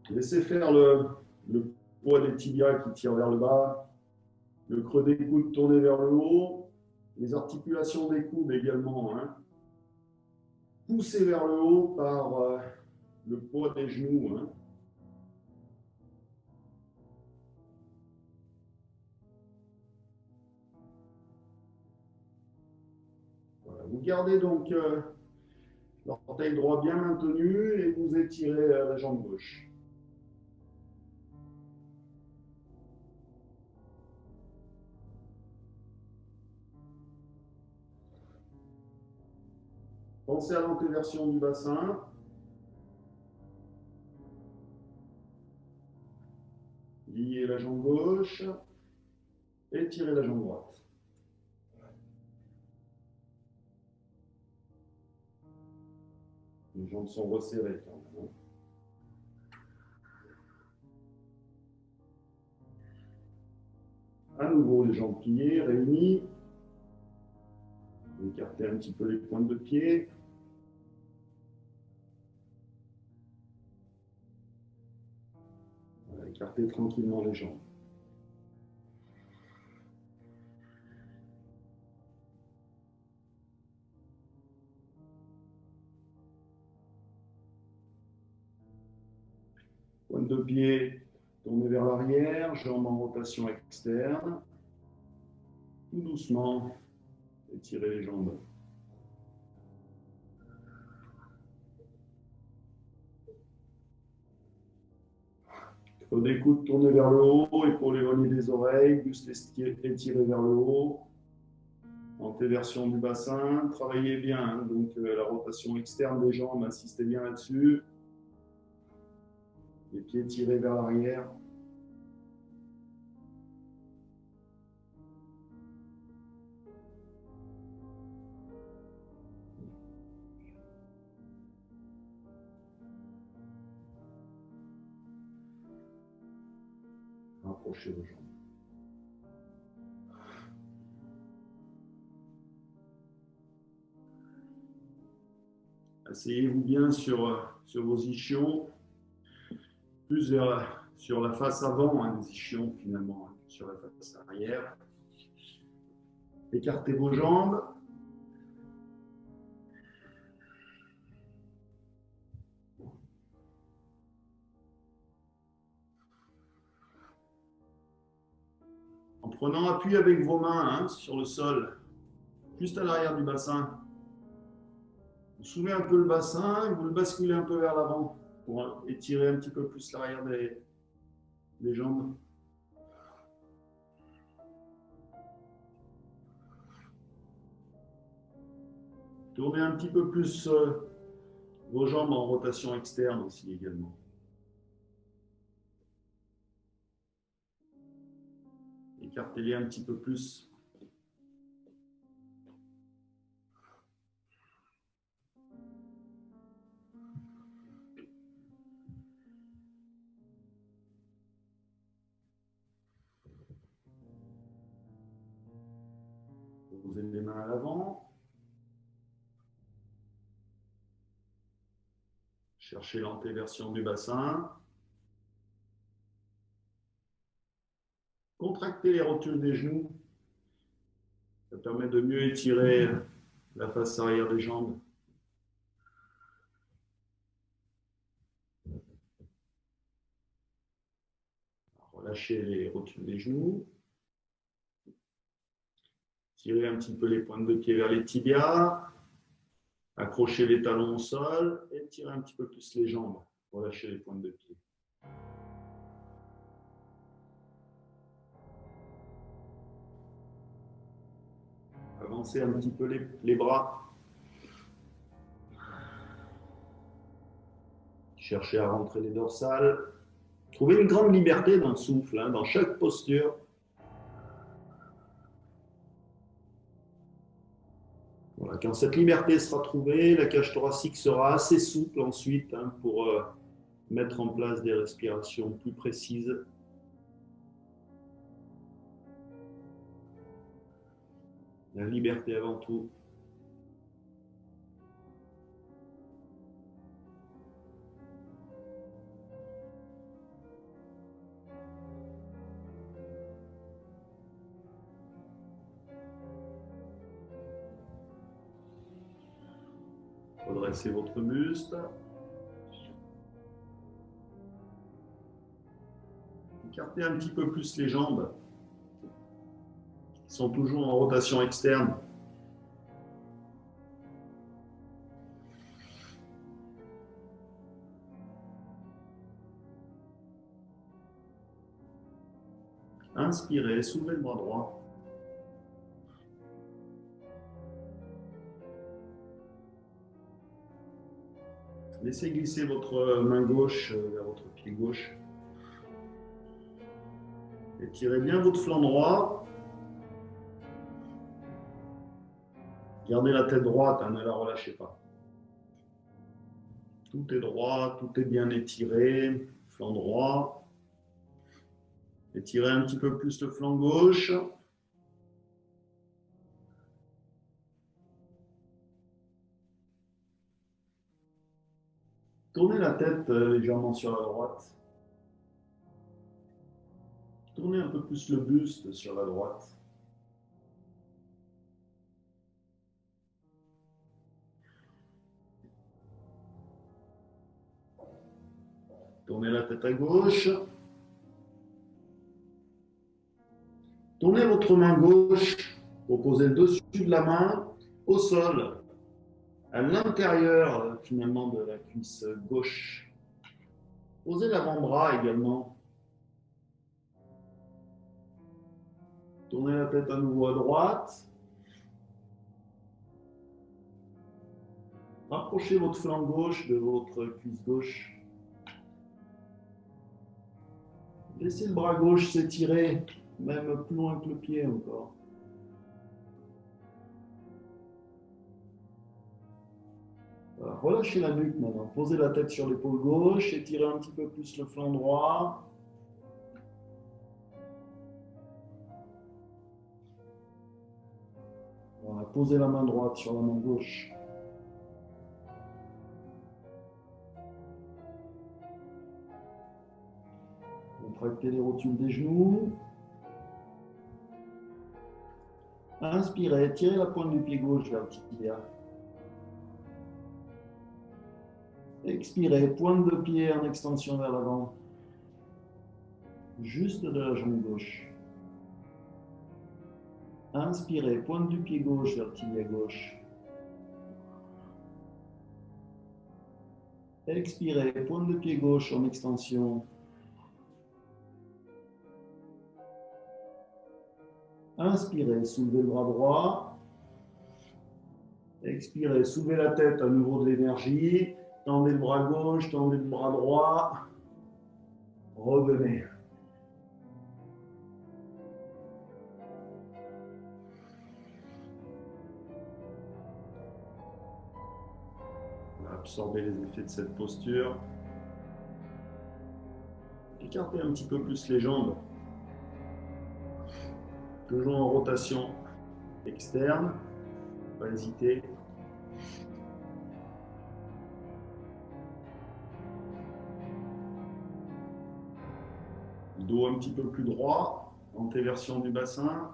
Laissez faire le poids des tibias qui tire vers le bas, le creux des coudes tourné vers le haut, les articulations des coudes également, poussées vers le haut par le poids des genoux. Voilà. Vous gardez donc l'orteil droit bien maintenu et vous étirez la jambe gauche. Pensez à l'antéversion du bassin. Liez la jambe gauche, étirez la jambe droite. Les jambes sont resserrées quand même. À nouveau, les jambes pliées, réunies. Écartez un petit peu les pointes de pied. Voilà, écartez tranquillement les jambes. Pointe de pied tournée vers l'arrière, jambes en rotation externe. Tout doucement, étirez les jambes. Creux des coudes tournés vers le haut, épaules éloignées des oreilles, buste étiré vers le haut. Antéversion du bassin, travaillez bien, donc la rotation externe des jambes, insistez bien là-dessus. Les pieds tirés vers l'arrière. Rapprochez vos jambes. Asseyez-vous bien sur vos ischions, plus sur la face avant des ischions finalement, sur la face arrière. Écartez vos jambes. En prenant appui avec vos mains sur le sol, juste à l'arrière du bassin. Vous soulevez un peu le bassin et vous le basculez un peu vers l'avant pour étirer un petit peu plus l'arrière des jambes. Tournez un petit peu plus vos jambes en rotation externe aussi également. Écartez-les un petit peu plus. Posez les mains à l'avant. Cherchez l'antéversion du bassin. Contractez les rotules des genoux. Ça permet de mieux étirer la face arrière des jambes. Relâchez les rotules des genoux. Tirez un petit peu les pointes de pied vers les tibias. Accrochez les talons au sol et tirez un petit peu plus les jambes. Relâchez les pointes de pied. Avancez un petit peu les bras. Cherchez à rentrer les dorsales. Trouvez une grande liberté dans le souffle, dans chaque posture. Voilà, quand cette liberté sera trouvée, la cage thoracique sera assez souple ensuite pour mettre en place des respirations plus précises. La liberté avant tout. Redressez votre buste. Écartez un petit peu plus les jambes. Ils sont toujours en rotation externe. Inspirez, soulevez le bras droit. Laissez glisser votre main gauche vers votre pied gauche. Étirez bien votre flanc droit. Gardez la tête droite, ne la relâchez pas. Tout est droit, tout est bien étiré. Flanc droit. Étirez un petit peu plus le flanc gauche. Tournez la tête légèrement sur la droite. Tournez un peu plus le buste sur la droite. Tournez la tête à gauche. Tournez votre main gauche pour poser le dessus de la main au sol, à l'intérieur finalement de la cuisse gauche. Posez l'avant-bras également. Tournez la tête à nouveau à droite. Rapprochez votre flanc gauche de votre cuisse gauche. Laissez le bras gauche s'étirer, même plus loin que le pied encore. Voilà. Relâchez la nuque maintenant. Posez la tête sur l'épaule gauche, étirez un petit peu plus le flanc droit. Voilà. Posez la main droite sur la main gauche. Contractez les rotules des genoux. Inspirez, tirez la pointe du pied gauche vers le tibia. Expirez, pointe de pied en extension vers l'avant. Juste de la jambe gauche. Inspirez, pointe du pied gauche vers le tibia gauche. Expirez, pointe de pied gauche en extension. Inspirez, soulevez le bras droit. Expirez, soulevez la tête à nouveau de l'énergie. Tendez le bras gauche, tendez le bras droit. Revenez. Absorbez les effets de cette posture. Écartez un petit peu plus les jambes. Toujours en rotation externe. Pas hésiter. Dos un petit peu plus droit. Antéversion du bassin.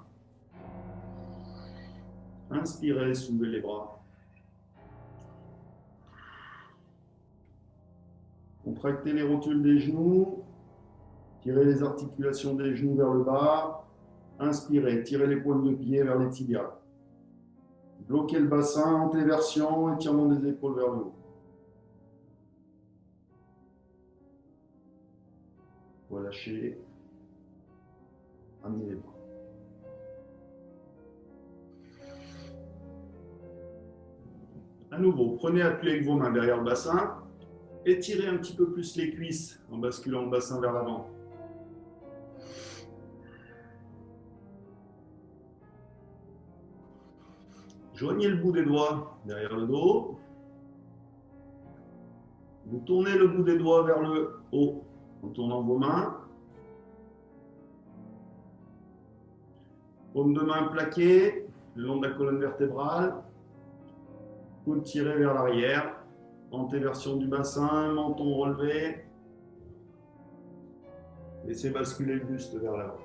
Inspirez, soulevez les bras. Contractez les rotules des genoux. Tirez les articulations des genoux vers le bas. Inspirez, tirez les pointes de pied vers les tibias. Bloquez le bassin, antéversion, étirement des épaules vers le haut. Relâchez. Amenez les bras. À nouveau, prenez appui avec vos mains derrière le bassin. Étirez un petit peu plus les cuisses en basculant le bassin vers l'avant. Joignez le bout des doigts derrière le dos. Vous tournez le bout des doigts vers le haut en tournant vos mains. Paume de main plaquée le long de la colonne vertébrale. Coude tiré vers l'arrière. Antéversion du bassin, menton relevé. Laissez basculer le buste vers l'avant.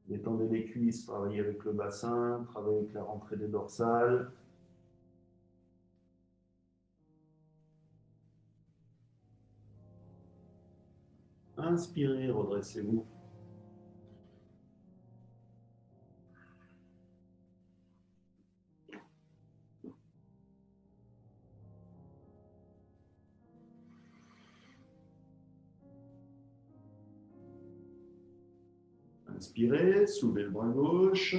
Détendez les cuisses, travaillez avec le bassin, travaillez avec la rentrée des dorsales. Inspirez, redressez-vous. Inspirez, soulevez le bras gauche.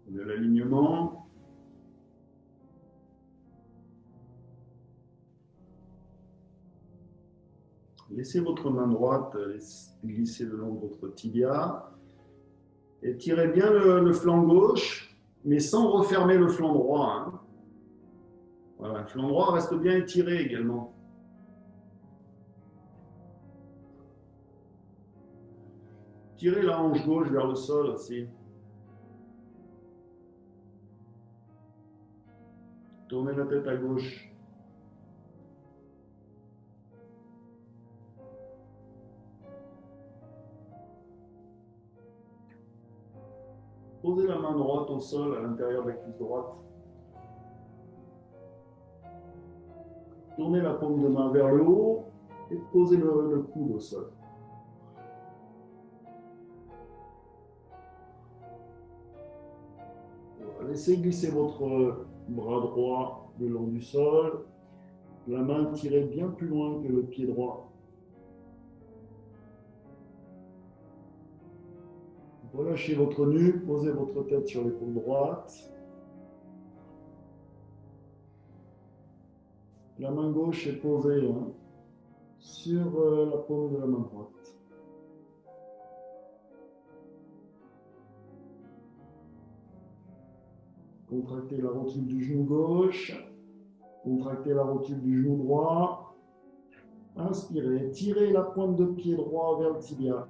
De l'alignement. Laissez votre main droite glisser le long de votre tibia. Et tirez bien le flanc gauche, mais sans refermer le flanc droit. Hein. Voilà, le flanc droit reste bien étiré également. Tirez la hanche gauche vers le sol aussi. Tournez la tête à gauche. Posez la main droite au sol à l'intérieur de la cuisse droite. Tournez la paume de main vers le haut et posez le coude au sol. Laissez glisser votre bras droit le long du sol. La main tirée bien plus loin que le pied droit. Relâchez votre nuque, posez votre tête sur l'épaule droite. La main gauche est posée sur la paume de la main droite. Contractez la rotule du genou gauche. Contractez la rotule du genou droit. Inspirez, tirez la pointe de pied droit vers le tibia.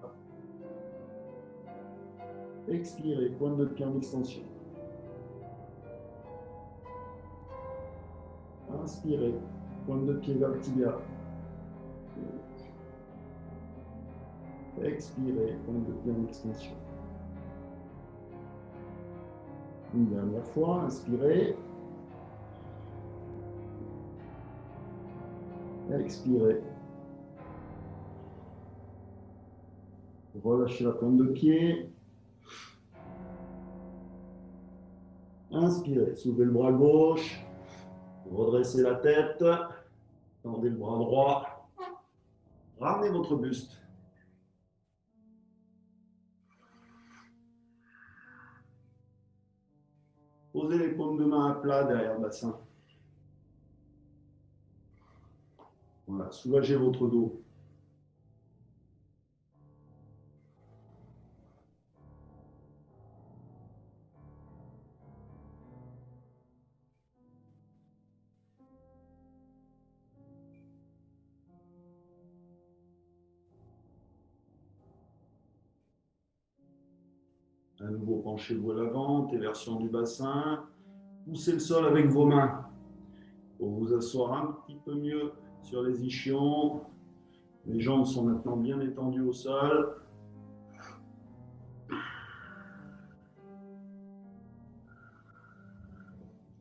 Expirez, pointe de pied en extension. Inspirez, pointe de pied vers le tibia. Expirez, pointe de pied en extension. Une dernière fois, inspirez. Expirez. Relâchez la pointe de pied. Inspirez, soulevez le bras gauche, redressez la tête, tendez le bras droit, ramenez votre buste. Posez les paumes de main à plat derrière le bassin. Voilà, soulagez votre dos. À nouveau, penchez-vous à l'avant, téversion du bassin. Poussez le sol avec vos mains pour vous asseoir un petit peu mieux sur les ischions. Les jambes sont maintenant bien étendues au sol.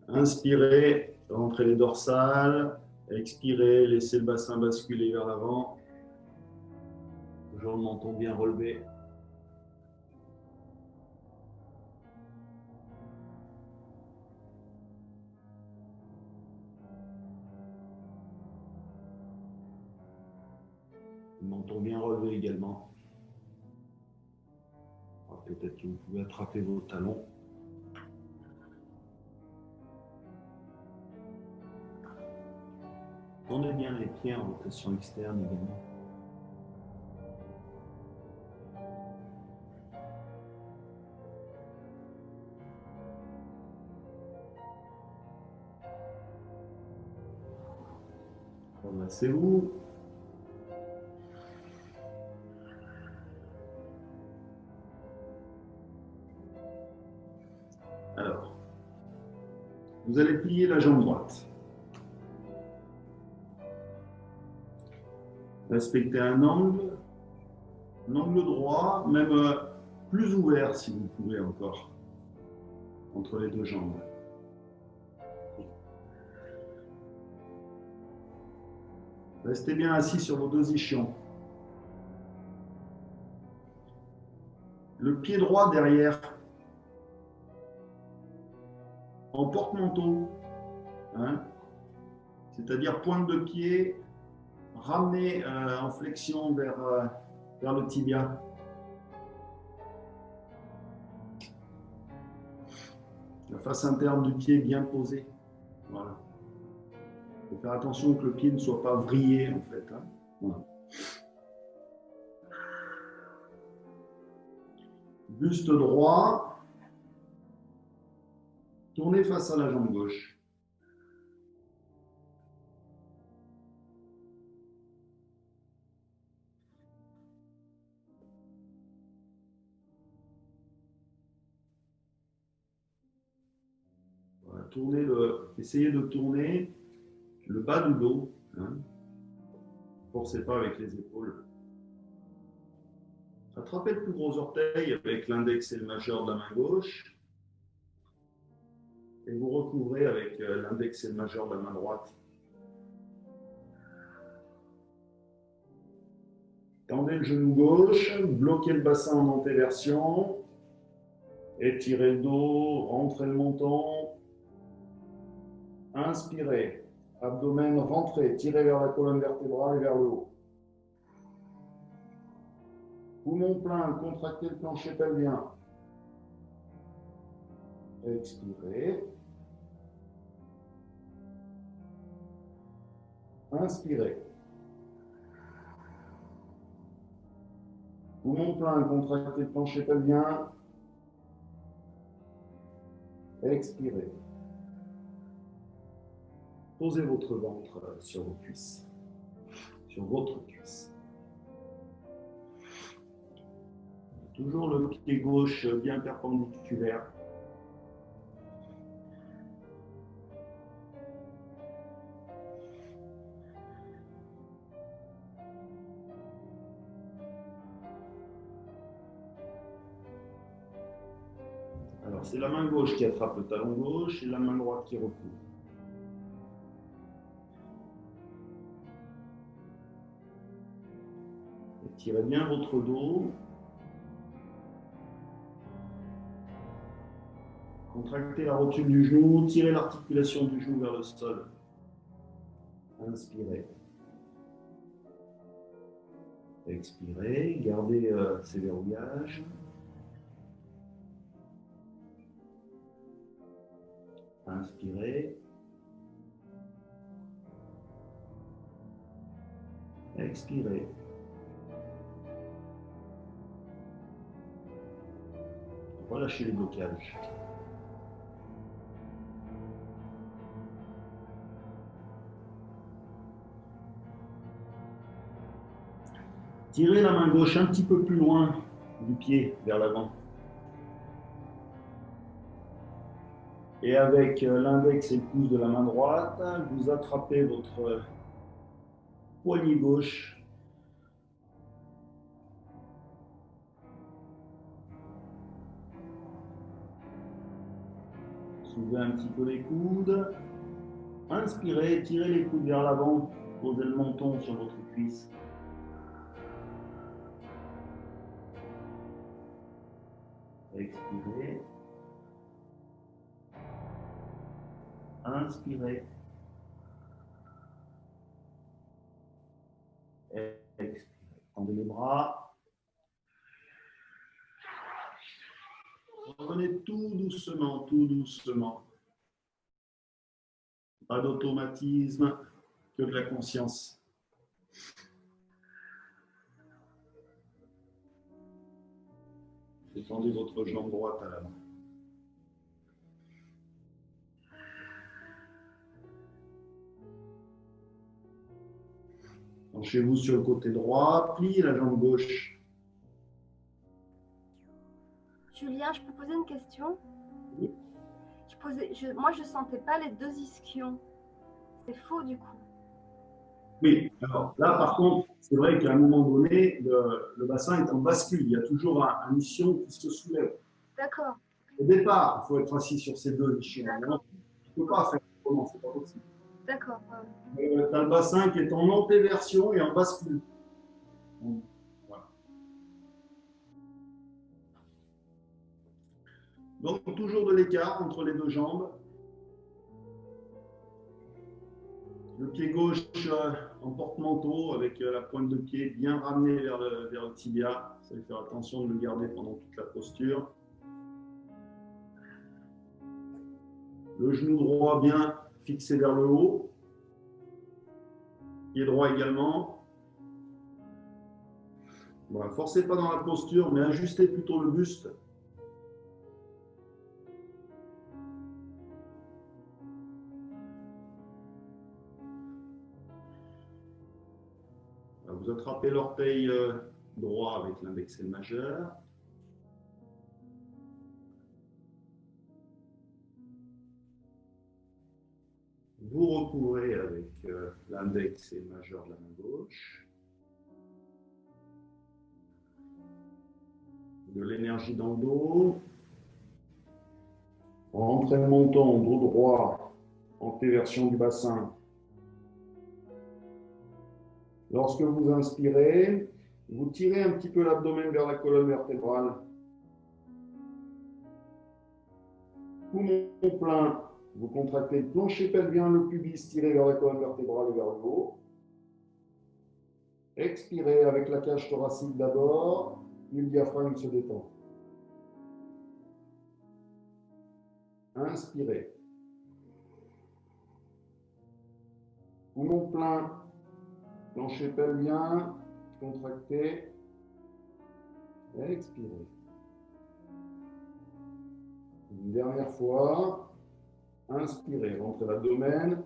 Inspirez, rentrez les dorsales. Expirez, laissez le bassin basculer vers l'avant. Toujours le menton bien relevé. Le menton bien relevé également. Peut-être que vous pouvez attraper vos talons. Tournez bien les pieds en rotation externe également. Redressez-vous. Alors, vous allez plier la jambe droite. Respectez un angle droit, même plus ouvert si vous pouvez encore, entre les deux jambes. Restez bien assis sur vos deux ischions. Le pied droit derrière, en porte-manteau, hein, c'est-à-dire pointe de pied, ramenez en flexion vers le tibia. La face interne du pied bien posée. Voilà. Il faut faire attention que le pied ne soit pas vrillé en fait. Hein. Voilà. Buste droit. Tournez face à la jambe gauche. Voilà. Essayez de tourner le bas du dos. Hein. Ne forcez pas avec les épaules. Attrapez le plus gros orteil avec l'index et le majeur de la main gauche. Et vous recouvrez avec l'index et le majeur de la main droite. Tendez le genou gauche, bloquez le bassin en antéversion. Étirez le dos, rentrez le menton. Inspirez. Abdomen rentré, tirez vers la colonne vertébrale et vers le haut. Poumon plein, contractez le plancher pelvien. Expirez. Inspirez. Poumon plein, contractez le plancher pelvien. Expirez. Posez votre ventre sur vos cuisses. Sur votre cuisse. Toujours le pied gauche bien perpendiculaire. Alors, c'est la main gauche qui attrape le talon gauche et la main droite qui recouvre. Étirez bien votre dos. Contractez la rotule du genou, tirez l'articulation du genou vers le sol. Inspirez. Expirez, gardez ces verrouillages. Inspirez. Expirez. Relâchez les blocages. Tirez la main gauche un petit peu plus loin du pied vers l'avant. Et avec l'index et le pouce de la main droite, vous attrapez votre poignet gauche. Soulevez un petit peu les coudes. Inspirez, tirez les coudes vers l'avant. Posez le menton sur votre cuisse. Expirez. Inspirez. Expirez. Tendez les bras. Revenez tout doucement, tout doucement. Pas d'automatisme, que de la conscience. Étendez votre jambe droite à l'avant. Penchez-vous sur le côté droit, pliez la jambe gauche. Julien, je peux poser une question? Oui. Moi, je ne sentais pas les deux ischions. C'est faux du coup. Oui, alors là par contre, c'est vrai qu'à un moment donné, le bassin est en bascule. Il y a toujours un ischion qui se soulève. D'accord. Au départ, il faut être assis sur ces deux ischions. Tu ne peux pas faire autrement, c'est pas possible. D'accord. Tu as le bassin qui est en antéversion et en bascule. Voilà. Donc toujours de l'écart entre les deux jambes. Le pied gauche en porte-manteau avec la pointe de pied bien ramenée vers le tibia. Vous allez faire attention de le garder pendant toute la posture. Le genou droit bien fixé vers le haut. Pied droit également. Voilà, forcez pas dans la posture, mais ajustez plutôt le buste. Vous attrapez l'orteil droit avec l'index et le majeur. Vous recouvrez avec l'index et le majeur de la main gauche. De l'énergie dans le dos. Rentrez le menton, dos droit, antéversion du bassin. Lorsque vous inspirez, vous tirez un petit peu l'abdomen vers la colonne vertébrale. Poumon plein, vous contractez le plancher pelvien, le pubis tiré vers la colonne vertébrale et vers le haut. Expirez avec la cage thoracique d'abord, puis le diaphragme se détend. Inspirez. Poumon plein, plancher pelvien, contracté. Expirez. Une dernière fois. Inspirez, rentrez l'abdomen.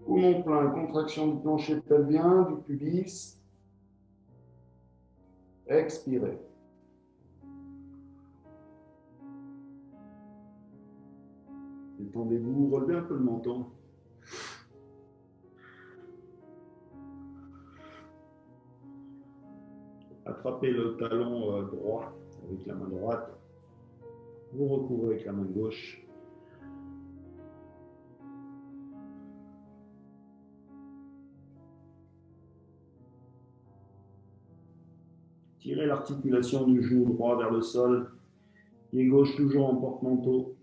Poumon plein, contraction du plancher pelvien, du pubis. Expirez. Détendez-vous, relevez un peu le menton. Attrapez le talon droit avec la main droite. Vous recouvrez avec la main gauche. Tirez l'articulation du genou droit vers le sol. Pied gauche toujours en porte-manteau.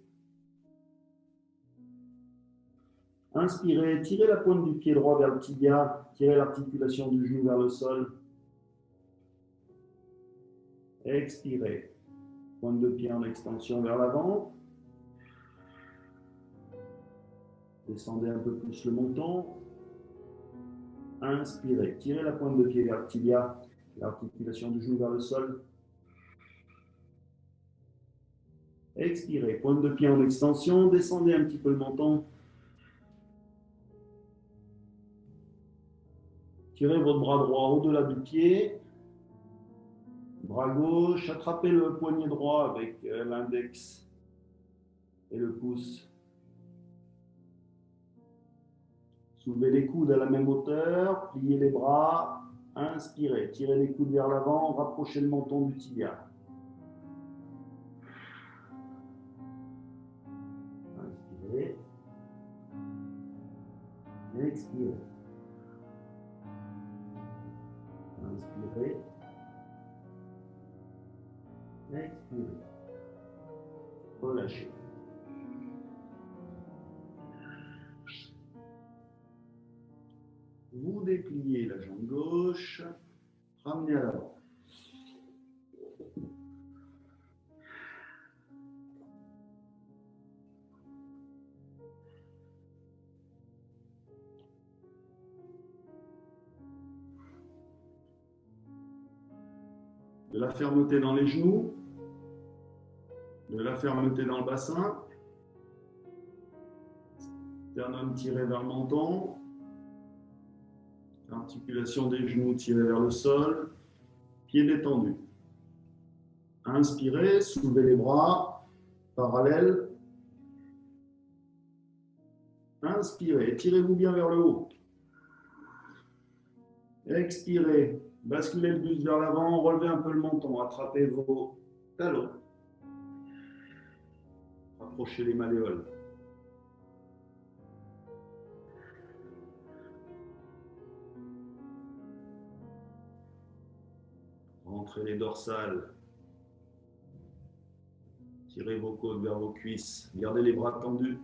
Inspirez, tirez la pointe du pied droit vers le tibia. Tirez l'articulation du genou vers le sol. Expirez. Pointe de pied en extension vers l'avant. Descendez un peu plus le menton. Inspirez. Tirez la pointe de pied vers le tibia. L'articulation du genou vers le sol. Expirez. Pointe de pied en extension. Descendez un petit peu le menton. Tirez votre bras droit au-delà du pied. Bras gauche. Attrapez le poignet droit avec l'index et le pouce. Soulevez les coudes à la même hauteur, pliez les bras, inspirez, tirez les coudes vers l'avant, rapprochez le menton du tibia. Inspirez, expirez. Inspirez, expirez. Relâchez. Vous dépliez la jambe gauche, ramenez à l'avant. De la fermeté dans les genoux, de la fermeté dans le bassin, sternum tiré vers le menton, articulation des genoux tirée vers le sol, pieds détendus. Inspirez, soulevez les bras, parallèles. Inspirez, tirez-vous bien vers le haut. Expirez, basculez le buste vers l'avant, relevez un peu le menton, attrapez vos talons. Rapprochez les malléoles. Rentrez les dorsales. Tirez vos côtes vers vos cuisses. Gardez les bras tendus.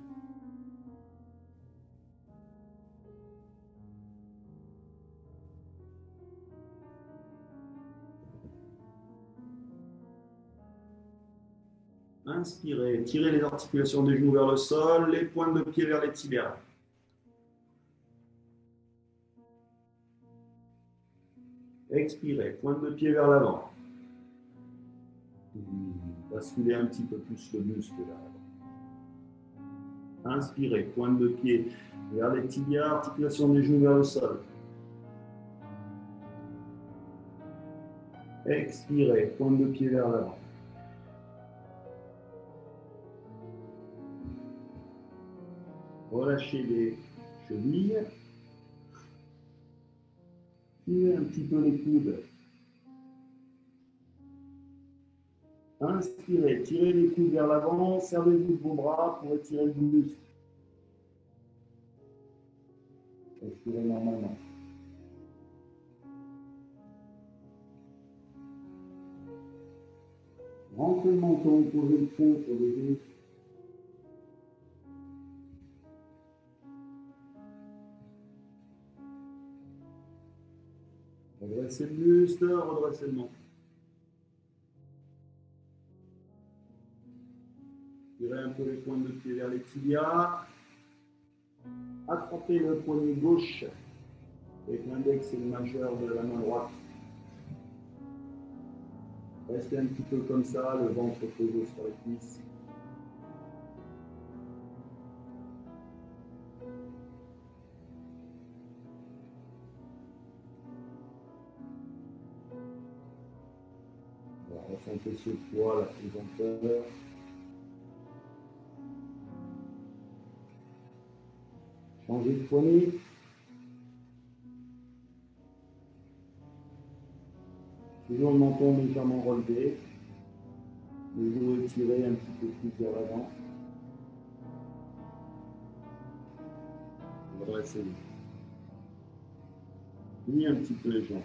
Inspirez, tirez les articulations des genoux vers le sol, les pointes de pied vers les tibias. Expirez, pointe de pied vers l'avant. Basculez un petit peu plus le buste vers l'avant. Inspirez, pointe de pied vers les tibias, articulation des genoux vers le sol. Expirez, pointe de pied vers l'avant. Relâchez les chevilles. Tirez un petit peu les coudes. Inspirez, tirez les coudes vers l'avant, servez-vous de vos bras pour étirer le buste. Expirez normalement. Rentrez le menton, posez le front sur les genoux. Redressez le buste, redressez le menton. Tirez un peu les pointes de pied vers les tibias. Attrapez le poignet gauche avec l'index et le majeur de la main droite. Restez un petit peu comme ça, le ventre posé sur les cuisses. Ressentez ce poids, la pesanteur. Changez de poignet. Toujours le menton légèrement relevé. Le dos étiré un petit peu plus vers l'avant. Redressez-vous. Pliez un petit peu les jambes.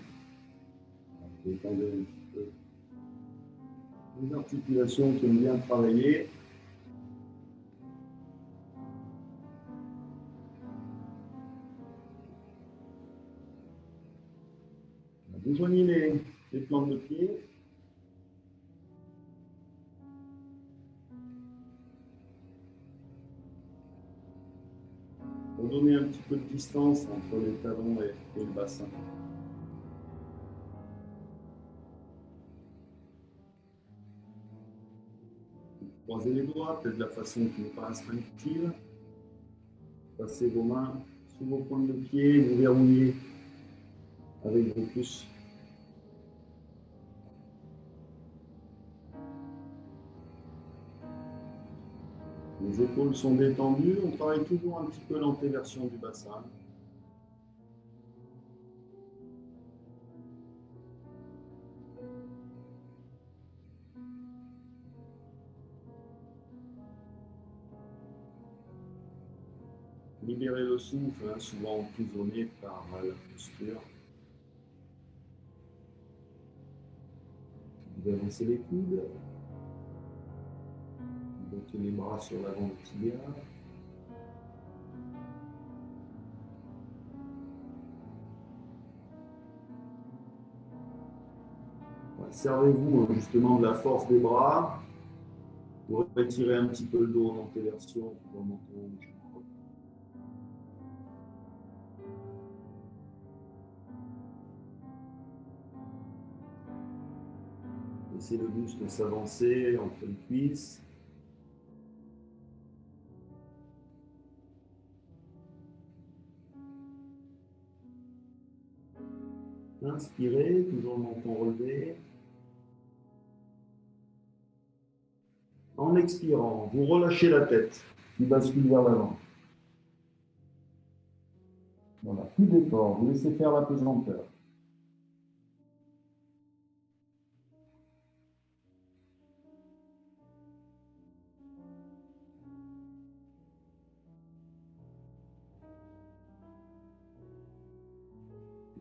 Détendez un petit peu. Les articulations qui aiment bien travailler. Rejoignez les plantes de pied. Pour donner un petit peu de distance entre les talons et le bassin. Croisez les doigts, peut-être de la façon qui n'est pas instinctive. Passez vos mains sous vos pointes de pied, vous verrouillez avec vos pouces. Les épaules sont détendues, on travaille toujours un petit peu l'antéversion du bassin. Libérez le souffle, hein, souvent emprisonné par la posture. Vous avancez les coudes. Vous mettez les bras sur l'avant du tibia. Servez-vous justement de la force des bras pour retirer un petit peu le dos en antéversion pour le menton. Laissez le buste s'avancer entre les cuisses. Inspirez, toujours le menton relevé. En expirant, vous relâchez la tête qui bascule vers l'avant. Voilà, plus d'effort, vous laissez faire la pesanteur.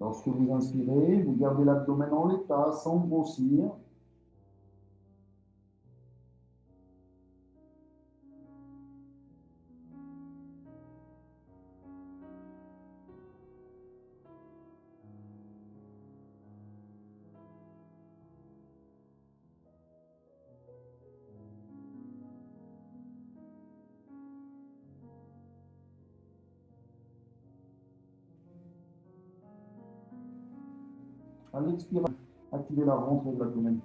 Lorsque vous inspirez, vous gardez l'abdomen en l'état sans grossir. À l'expiration, activez la rentrée de l'abdomen.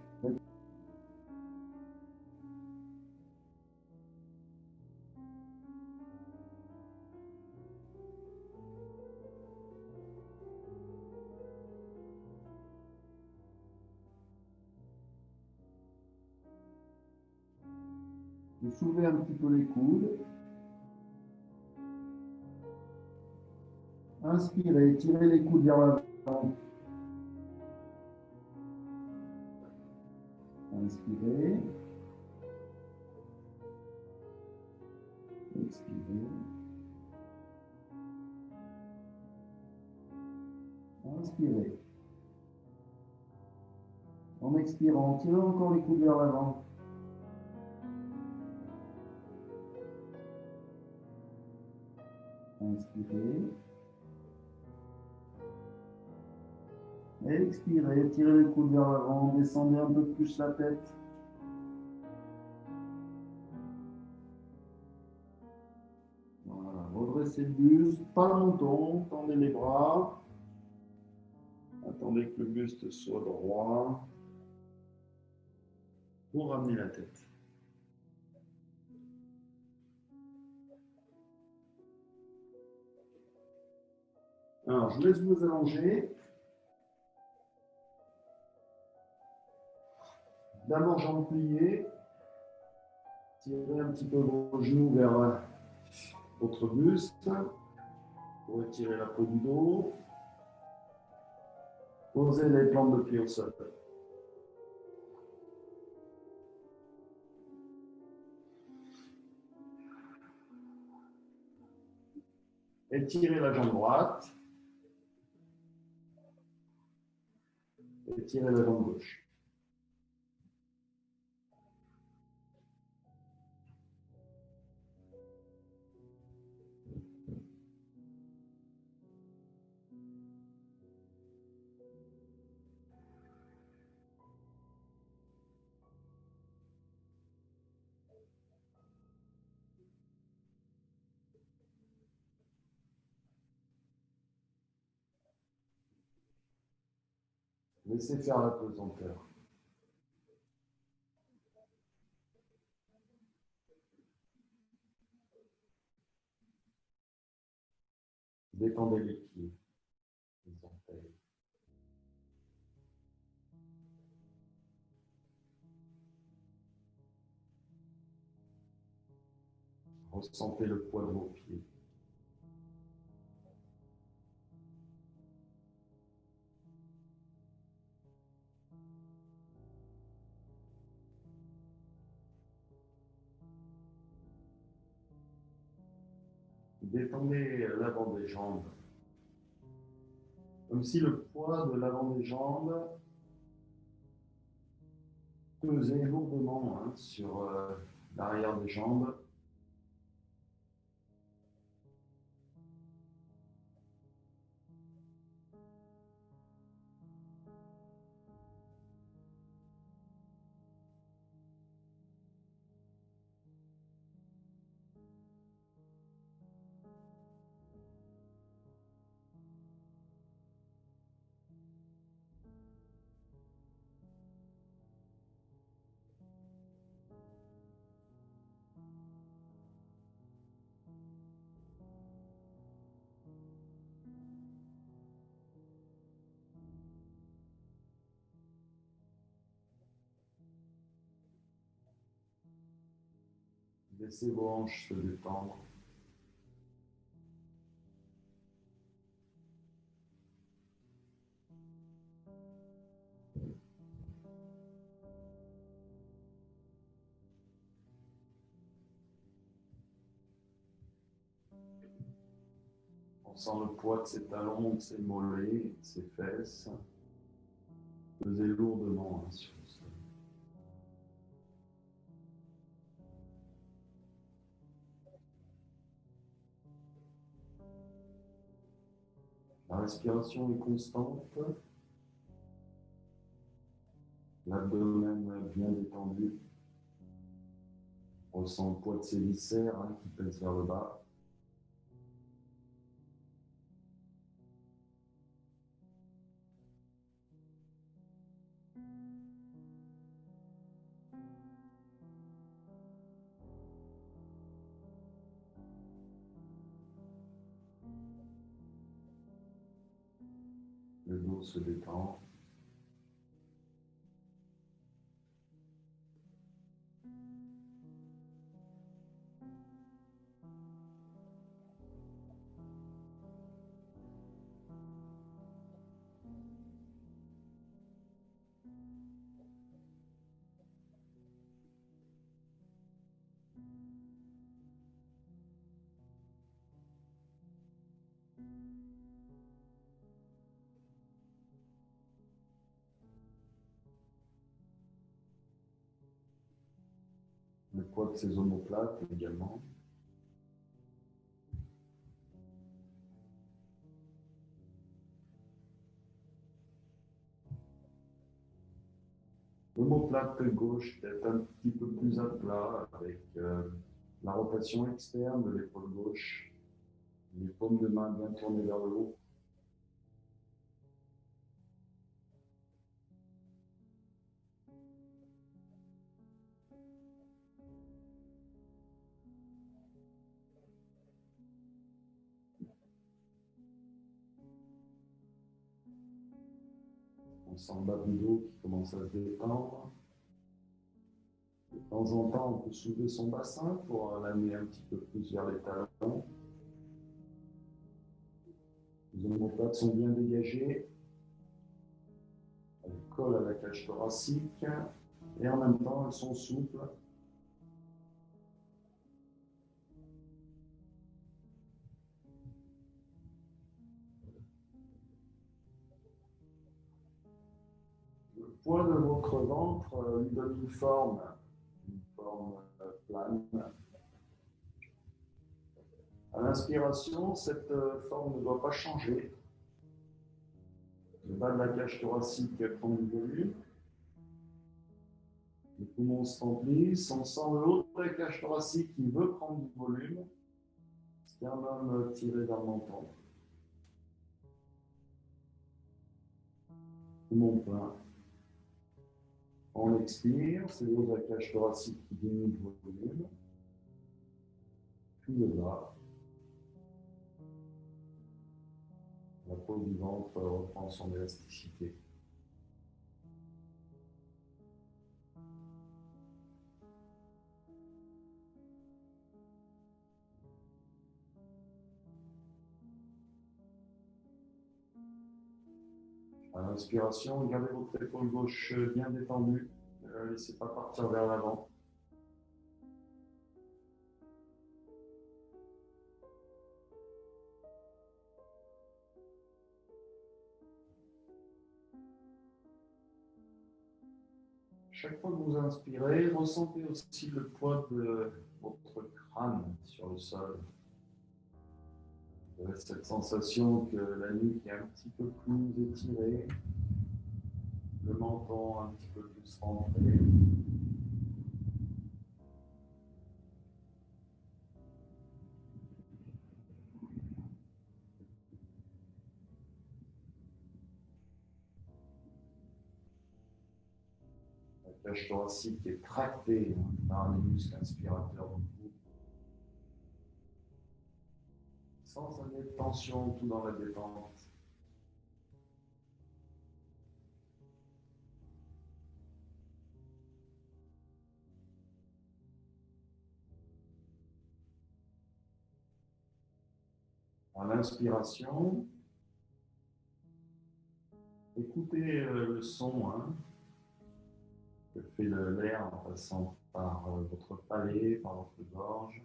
Vous soulevez un petit peu les coudes. Inspirez, tirez les coudes vers l'avant. Inspirez. Expirez. Inspirez. En expirant, tirez encore les coudes vers l'avant. Inspirez. Expirez, tirez les coudes vers l'avant, descendez un peu plus la tête. Voilà, redressez le buste, pas le menton, tendez les bras. Attendez que le buste soit droit pour ramener la tête. Alors, je laisse vous allonger. D'abord, jambes pliées. Tirez un petit peu vos genoux vers votre buste. Pour étirer la peau du dos. Posez les plantes de pied au sol. Étirez la jambe droite. Étirez la jambe gauche. Laissez faire la pesanteur. Détendez les pieds, les orteils. Ressentez le poids de vos pieds. Détendez l'avant des jambes. Comme si le poids de l'avant des jambes pesait lourdement sur l'arrière des jambes. Laissez vos hanches se détendre. On sent le poids de ses talons, de ses mollets, de ses fesses. Pesez lourdement sur le sol. La respiration est constante. L'abdomen bien détendu. On ressent le poids de ses viscères qui pèsent vers le bas. Le dos se détend. Le poids de ses omoplates également. L'omoplate gauche est un petit peu plus à plat avec la rotation externe de l'épaule gauche, les paumes de main bien tournées vers le haut. On sent le bas du dos qui commence à se détendre. De temps en temps, on peut soulever son bassin pour l'amener un petit peu plus vers les talons. Les omoplates sont bien dégagées. Elles collent à la cage thoracique et en même temps, elles sont souples. Le poids de votre ventre lui donne une forme plane. À l'inspiration, cette forme ne doit pas changer. Le bas de la cage thoracique prend du volume. Les poumons se remplissent. On sent le haut de la cage thoracique qui veut prendre du volume. Sternum tiré vers le menton. Poumon plein. On expire, c'est l'eau de la cage thoracique qui diminue de volume. Puis le bas. La peau du ventre reprend son élasticité. À l'inspiration, gardez votre épaule gauche bien détendue. Ne la laissez pas partir vers l'avant. Chaque fois que vous inspirez, ressentez aussi le poids de votre crâne sur le sol. Vous avez cette sensation que la nuque est un petit peu plus étirée, le menton un petit peu plus rentré. La cage thoracique est tractée par les muscles inspirateurs du cou. Sans amener de tension, tout dans la détente. À l'inspiration, écoutez le son que fait l'air en passant par votre palais, par votre gorge.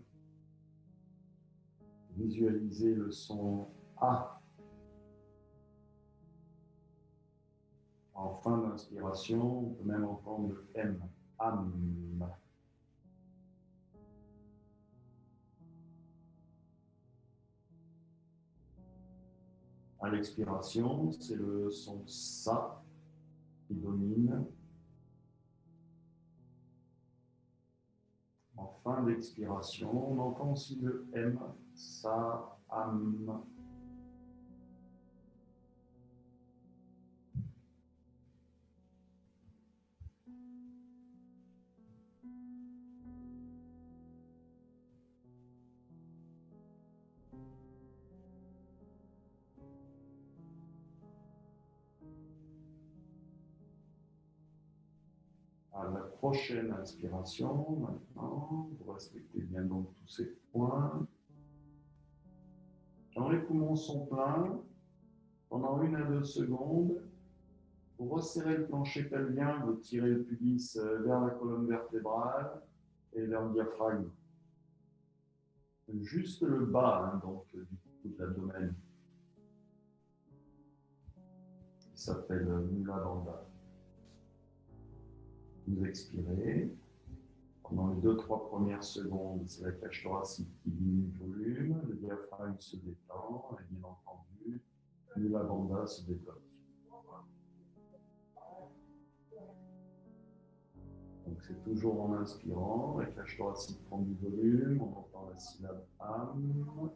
Visualisez le son A. En fin d'inspiration, on peut même entendre le M. Am. À l'expiration, c'est le son Sa qui domine. En fin d'expiration, on entend aussi le M. Sa, Am. À la prochaine inspiration, maintenant, vous respectez bien donc tous ces points. Quand les poumons sont pleins, pendant 1 à 2 secondes, vous resserrez le plancher pelvien, vous tirez le pubis vers la colonne vertébrale et vers le diaphragme. Juste le bas, donc du coup de l'abdomen, qui s'appelle Mula Bandha. Vous expirez. Pendant les 2-3 premières secondes, c'est la cage thoracique qui diminue de volume, le diaphragme se détend, et bien entendu, Mula Bandha se débloque. Donc c'est toujours en inspirant, la cage thoracique prend du volume, on entend la syllabe Am.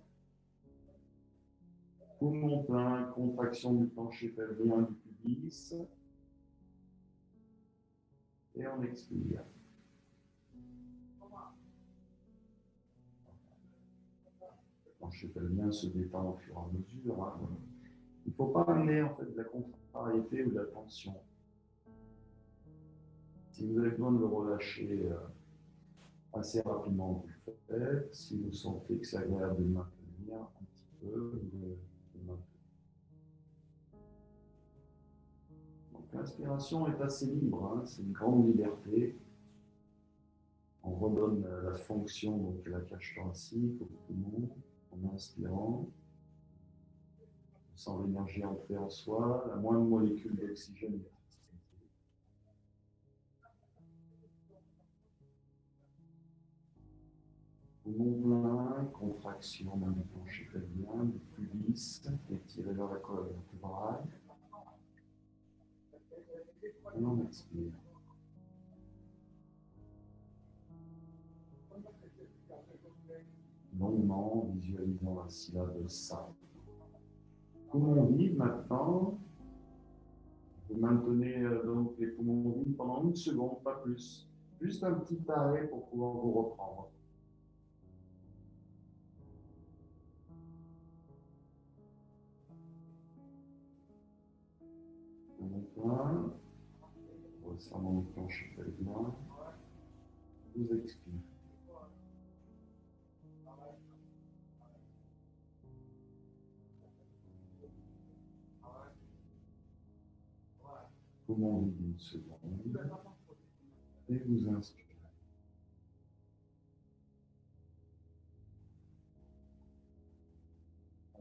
Poumon plein, contraction du plancher pelvien du pubis. Et on expire. Le plancher pelvien se détend au fur et à mesure. Il ne faut pas amener en fait de la contrariété ou de la tension. Si vous avez besoin de le relâcher assez rapidement, vous le faites. Si vous sentez que c'est agréable de le maintenir un petit peu, vous le maintenez. Donc l'inspiration est assez libre, c'est une grande liberté. On redonne la fonction donc, de la cage thoracique au poumon en inspirant. On sent l'énergie entrer en soi, la moindre molécule d'oxygène est utilisée. Poumon plein, contraction dans le plancher pelvien, du pubis, étiré vers la colonne vertébrale. Et on expire. Longuement, visualisant la syllabe Sa. Poumon vide maintenant, Vous maintenez donc les poumons vides pendant 1 seconde, pas plus. Juste un petit arrêt pour pouvoir vous reprendre. Enfin, resserrement de planche pelvien. Vous expirez. Poumon vide 1 seconde. Et vous inspirez.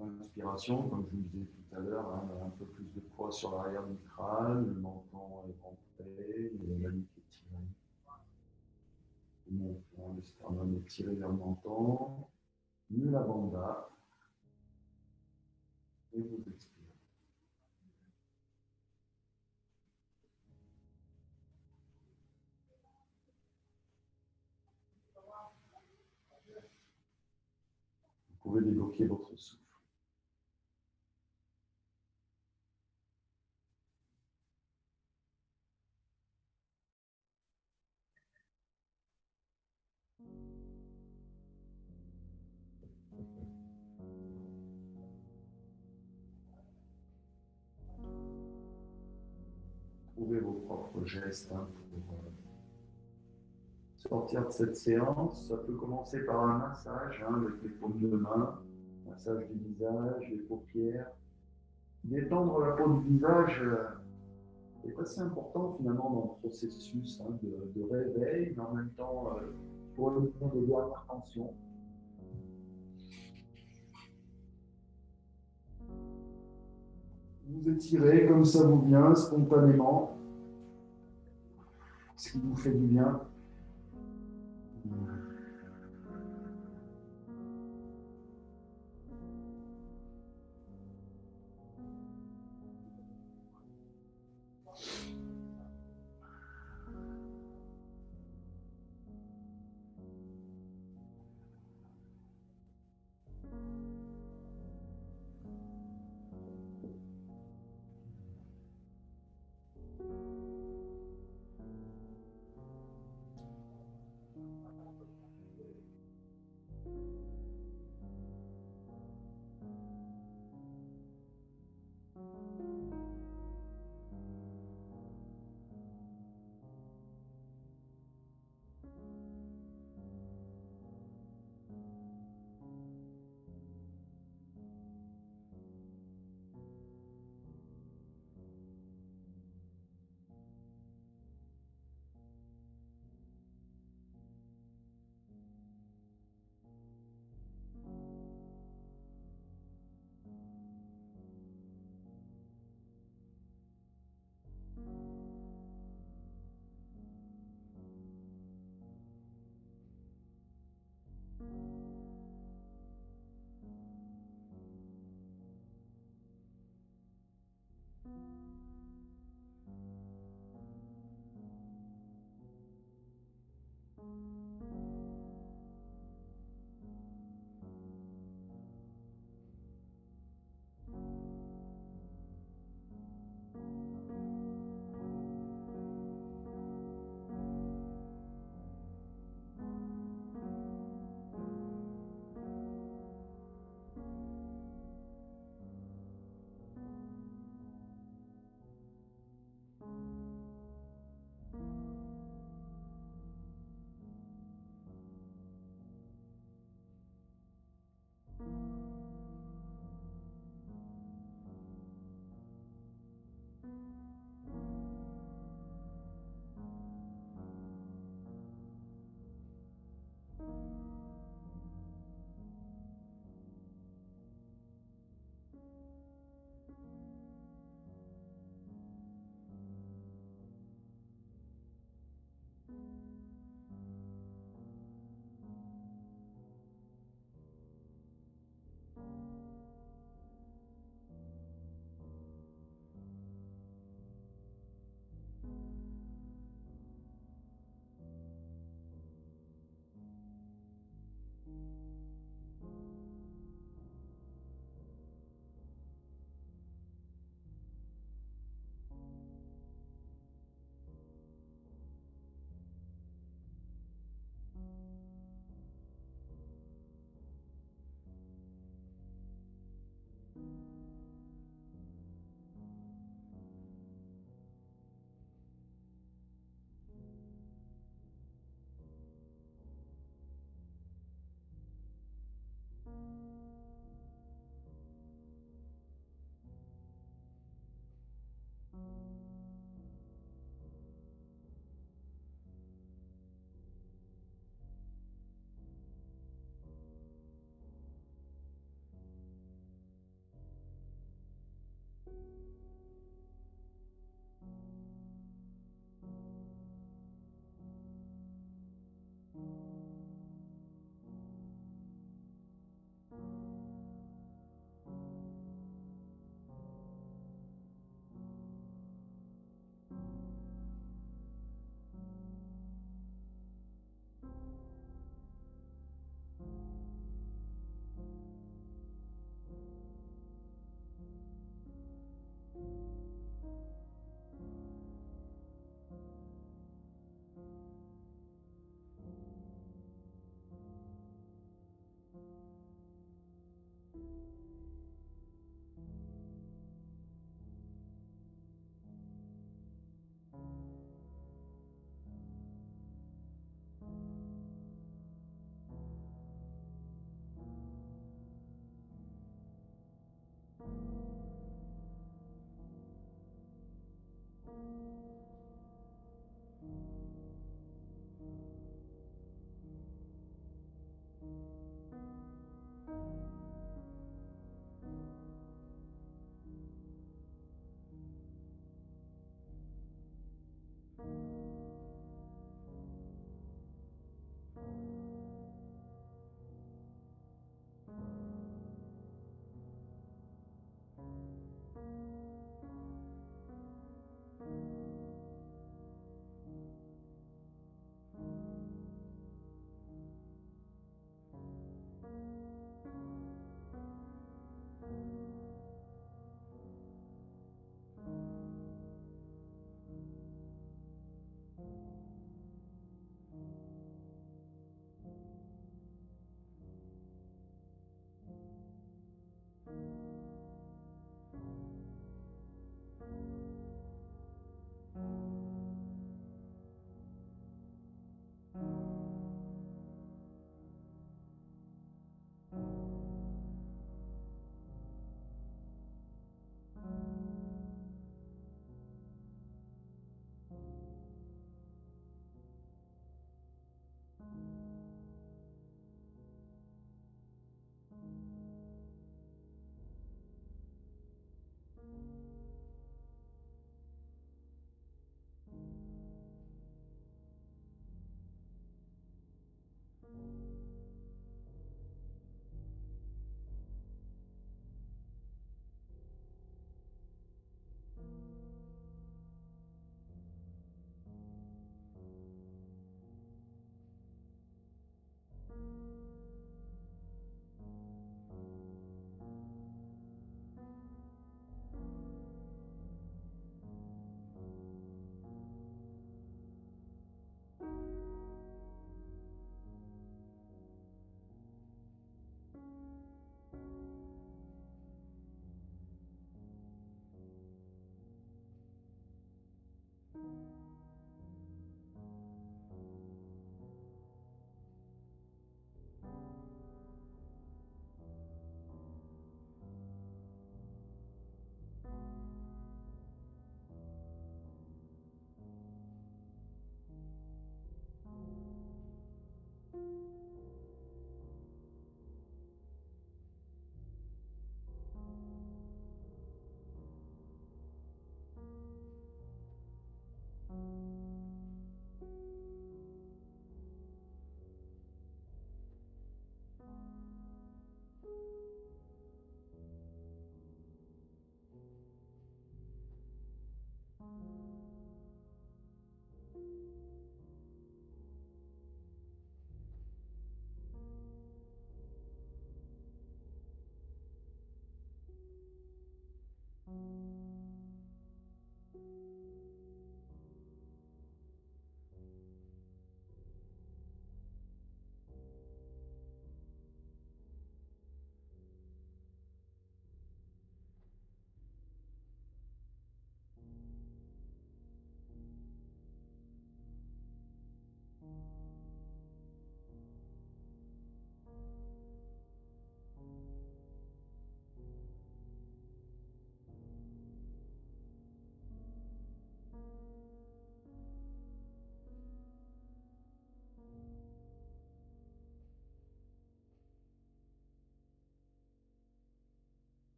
L'inspiration, comme je vous disais tout à l'heure, hein, un peu plus de poids sur l'arrière du crâne, le menton est rentré, la nuque est tirée. Le sternum est tiré vers le menton, mieux la bande bas, et vous expirez. Vous pouvez débloquer votre souffle. Trouvez vos propres gestes hein, pour sortir de cette séance. Ça peut commencer par un massage hein, avec les paumes de main, massage du visage, les paupières. Détendre la peau du visage est assez important finalement dans le processus hein, de réveil, mais en même temps pour éliminer les dernières tensions. Vous étirez comme ça vous vient, spontanément, ce qui vous fait du bien.